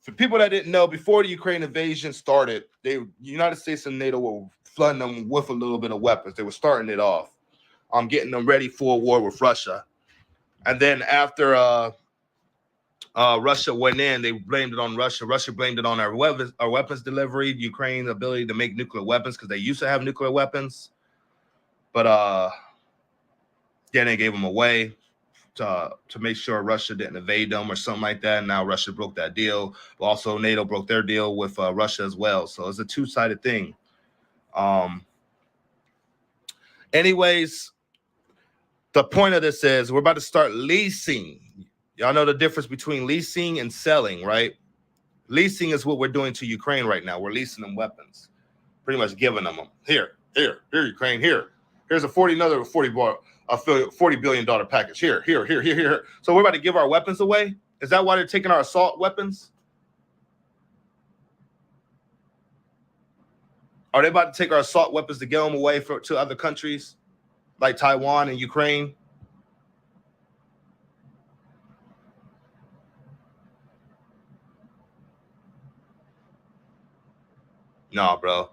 for people that didn't know, before the Ukraine invasion started, the United States and NATO were flooding them with a little bit of weapons. They were starting it off, getting them ready for a war with Russia. And then after Russia went in, they blamed it on Russia. Russia blamed it on our weapons delivery, Ukraine's ability to make nuclear weapons because they used to have nuclear weapons. But then they gave them away to make sure Russia didn't invade them or something like that. And now Russia broke that deal. But also NATO broke their deal with Russia as well. So it's a two-sided thing. Anyways, the point of this is we're about to start leasing. Y'all know the difference between leasing and selling, right? Leasing is what we're doing to Ukraine right now. We're leasing them weapons, pretty much giving them here, Ukraine, here. Here's another $40 billion package. Here. So we're about to give our weapons away. Is that why they're taking our assault weapons? Are they about to take our assault weapons to give them away to other countries like Taiwan and Ukraine? No, bro.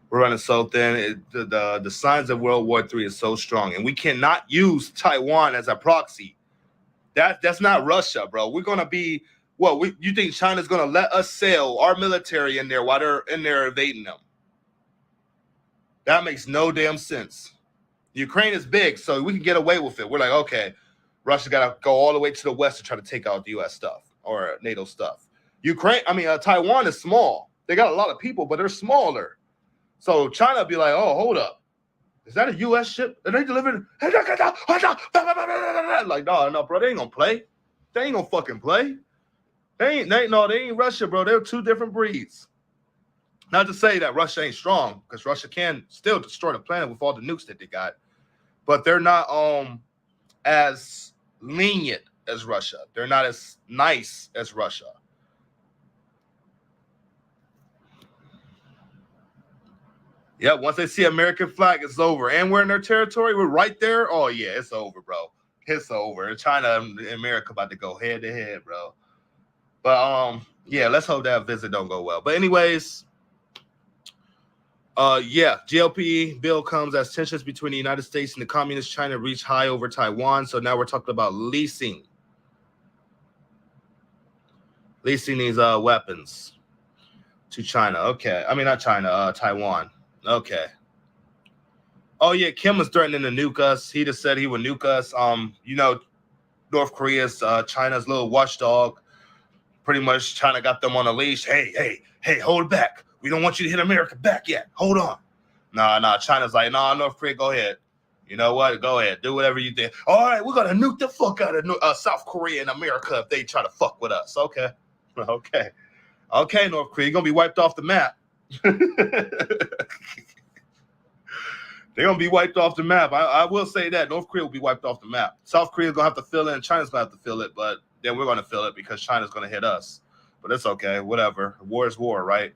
We're running so thin. The signs of World War III is so strong, and we cannot use Taiwan as a proxy. That's not Russia, bro. We're gonna be you think China's gonna let us sail our military in there while they're in there invading them? That makes no damn sense. Ukraine is big, so we can get away with it. We're like, okay, Russia got to go all the way to the west to try to take out the U.S. stuff or NATO stuff. Taiwan is small. They got a lot of people, but they're smaller. So China be like, oh, hold up. Is that a U.S. ship? Are they delivering? Like, no, bro, they ain't gonna play. They ain't gonna fucking play. They ain't Russia, bro. They're two different breeds. Not to say that Russia ain't strong, because Russia can still destroy the planet with all the nukes that they got, but they're not as lenient as Russia. They're not as nice as Russia. Yeah, once they see American flag, it's over. And we're in their territory. We're right there. Oh, yeah, it's over, bro. It's over. China and America about to go head to head, bro. But yeah, let's hope that visit don't go well. But anyways, GLP bill comes as tensions between the United States and the Communist China reach high over Taiwan. So now we're talking about leasing these weapons to China. Okay, I mean not China, Taiwan. Okay. Oh yeah, Kim was threatening to nuke us. He just said he would nuke us. North Korea's China's little watchdog. Pretty much China got them on a leash. Hey, hold back. We don't want you to hit America back yet. Hold on. Nah. China's like, nah, North Korea, go ahead. You know what? Go ahead. Do whatever you think. All right, we're going to nuke the fuck out of South Korea and America if they try to fuck with us. Okay, North Korea, you're going to be wiped off the map. They're going to be wiped off the map. I will say that. North Korea will be wiped off the map. South Korea's going to have to fill it, and China's going to have to fill it, but then we're going to fill it because China's going to hit us. But it's okay. Whatever. War is war, right?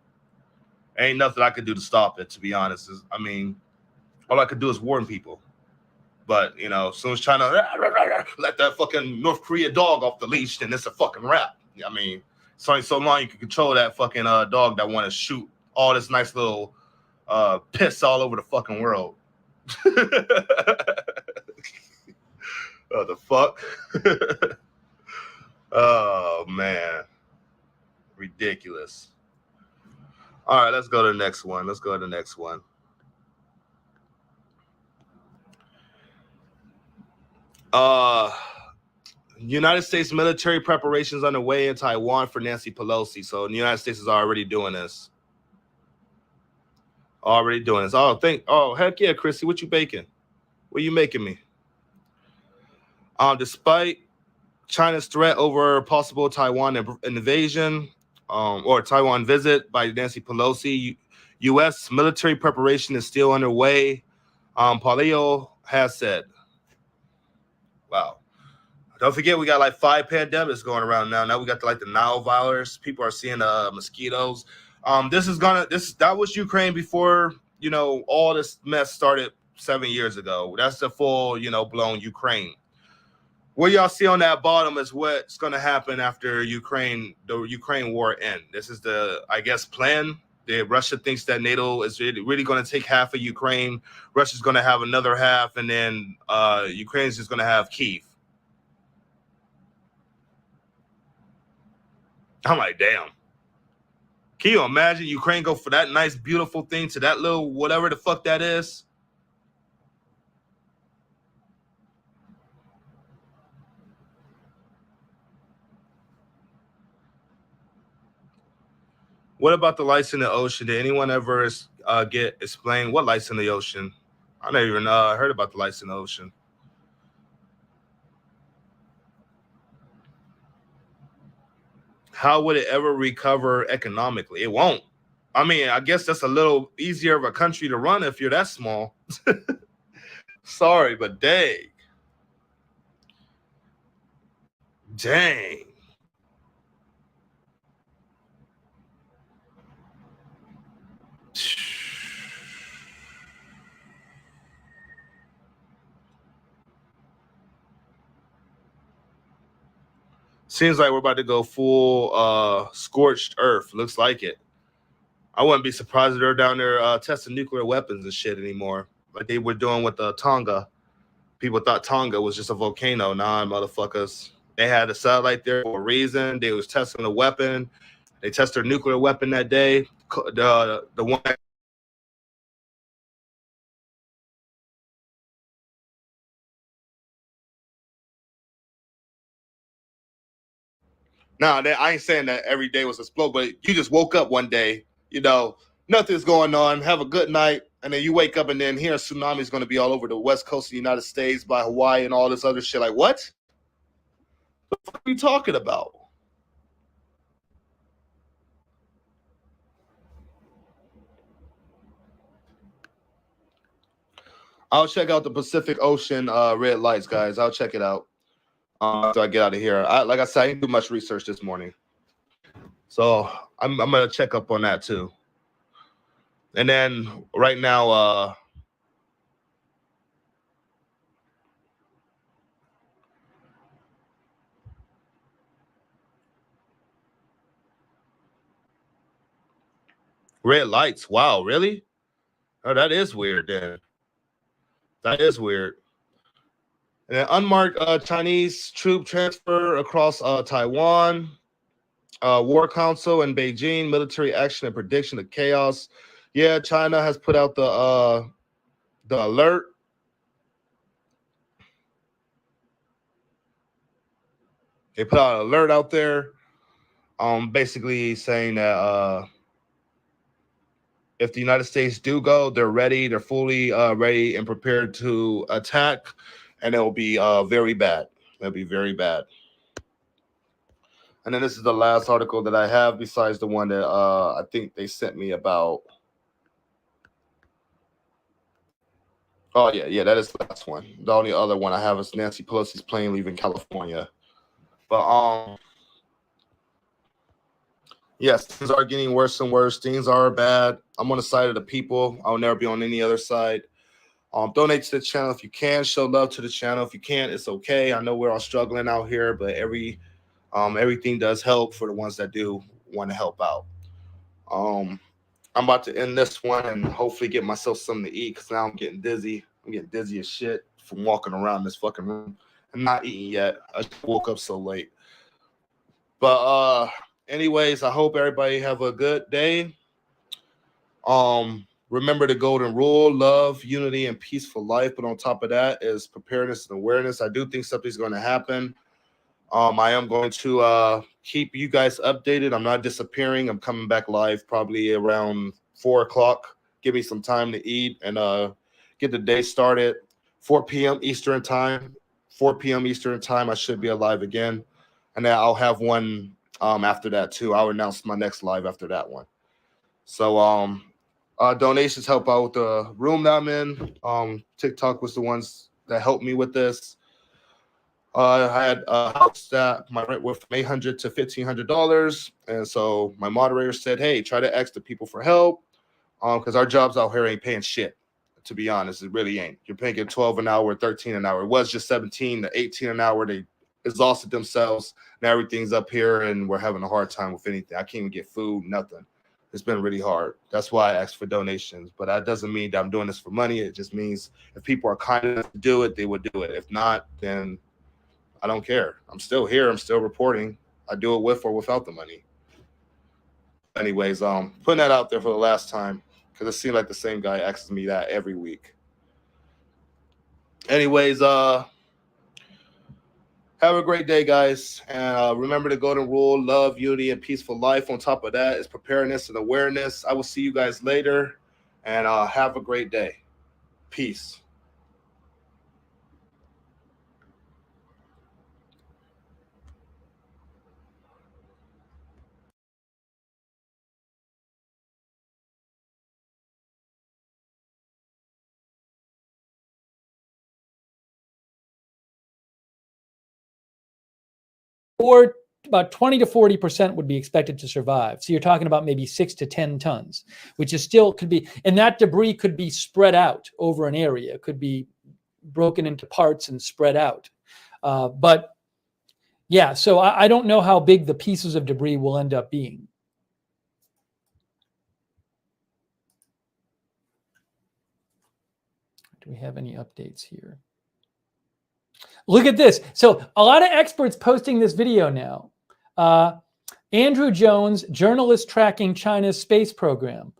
Ain't nothing I could do to stop it, to be honest. All I could do is warn people. But, as soon as China let that fucking North Korea dog off the leash, then it's a fucking wrap. I mean, it's only so long you can control that fucking dog that want to shoot all this nice little piss all over the fucking world. Oh, the fuck? Oh, man. Ridiculous. All right, let's go to the next one. United States military preparations underway in Taiwan for Nancy Pelosi. So the United States is already doing this. Oh, heck yeah, Chrissy. What you baking? What you making me? Despite China's threat over possible Taiwan invasion or Taiwan visit by Nancy Pelosi, U.S. military preparation is still underway. Pompeo has said. Wow. Don't forget, we got like 5 pandemics going around now. Now we got the Nile virus. People are seeing mosquitoes. That was Ukraine before, all this mess started 7 years ago. That's the full, blown Ukraine. What y'all see on that bottom is what's going to happen after the Ukraine war ends. This is the, I guess, plan. Russia thinks that NATO is really going to take half of Ukraine. Russia's going to have another half, and then Ukraine's just going to have Kyiv. I'm like, damn. Can you imagine Ukraine go for that nice, beautiful thing to that little whatever the fuck that is? What about the lights in the ocean? Did anyone ever explain what lights in the ocean? I never even heard about the lights in the ocean. How would it ever recover economically? It won't. I mean, I guess that's a little easier of a country to run if you're that small. Sorry, but dang. Seems like we're about to go full scorched earth. Looks like it. I wouldn't be surprised if they're down there testing nuclear weapons and shit anymore, like they were doing with Tonga. People thought Tonga was just a volcano. Nah, motherfuckers. They had a satellite there for a reason. They was testing a weapon. They tested a nuclear weapon that day. The one. Now, I ain't saying that every day was explode, but you just woke up one day, nothing's going on. Have a good night. And then you wake up and then here a tsunami is going to be all over the west coast of the United States by Hawaii and all this other shit. Like, what? What the fuck are you talking about? I'll check out the Pacific Ocean red lights, guys. I'll check it out after I get out of here. Like I said, I didn't do much research this morning. So I'm going to check up on that too. And then right now, red lights. Wow, really? Oh, that is weird then. That is weird. And then unmarked Chinese troop transfer across Taiwan. War Council in Beijing, military action and prediction of chaos. Yeah, China has put out the alert. They put out an alert out there, basically saying that if the United States do go, they're ready. They're fully ready and prepared to attack, and it will be very bad. It'll be very bad. And then this is the last article that I have, besides the one that I think they sent me about. Oh, yeah, that is the last one. The only other one I have is Nancy Pelosi's plane leaving California. But yes, things are getting worse and worse. Things are bad. I'm on the side of the people. I'll never be on any other side. Donate to the channel if you can. Show love to the channel. If you can't, it's okay. I know we're all struggling out here, but everything does help for the ones that do want to help out. I'm about to end this one and hopefully get myself something to eat because now I'm getting dizzy. I'm getting dizzy as shit from walking around this fucking room. I'm not eating yet. I just woke up so late. But anyways, I hope everybody have a good day. Remember the golden rule: love, unity, and peaceful life. But on top of that is preparedness and awareness. I do think something's going to happen. I am going to keep you guys updated. I'm not disappearing. I'm coming back live probably around 4 o'clock. Give me some time to eat and get the day started. 4 p.m. Eastern time. 4 p.m. Eastern time. I should be alive again, and then I'll have one after that too. I'll announce my next live after that one. So donations help out with the room that I'm in. TikTok was the ones that helped me with this. I had a house that my rent went from $800 to $1,500, and so my moderator said, "Hey, try to ask the people for help, because our jobs out here ain't paying shit. To be honest, it really ain't. You're paying 12 an hour, 13 an hour. It was just 17 to 18 an hour. They exhausted themselves. Now everything's up here, and we're having a hard time with anything. I can't even get food, nothing. It's been really hard. That's why I asked for donations. But that doesn't mean that I'm doing this for money. It just means if people are kind enough to do it, they would do it. If not, then I don't care. I'm still here. I'm still reporting. I do it with or without the money. Anyways, putting that out there for the last time because it seemed like the same guy asks me that every week. Anyways, have a great day, guys. And remember the golden rule: love, unity, and peaceful life. On top of that is preparedness and awareness. I will see you guys later, and have a great day. Peace. Or about 20 to 40% would be expected to survive. So you're talking about maybe 6 to 10 tons, which is still could be, and that debris could be spread out over an area, could be broken into parts and spread out. But yeah, so I don't know how big the pieces of debris will end up being. Do we have any updates here? Look at this. So a lot of experts posting this video now. Andrew Jones, journalist tracking China's space program.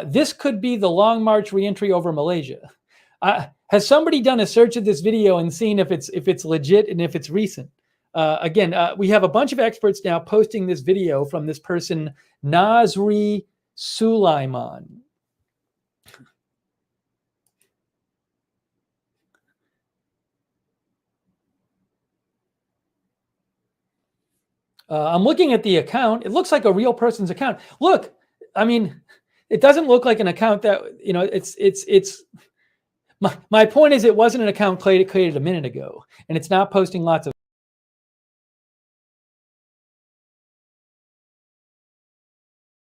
This could be the Long March reentry over Malaysia. Has somebody done a search of this video and seen if it's legit and if it's recent? Again, we have a bunch of experts now posting this video from this person, Nazri Sulaiman. I'm looking at the account. It looks like a real person's account. Look, I mean, it doesn't look like an account that, you know, it's my point is it wasn't an account created a minute ago, and it's not posting lots of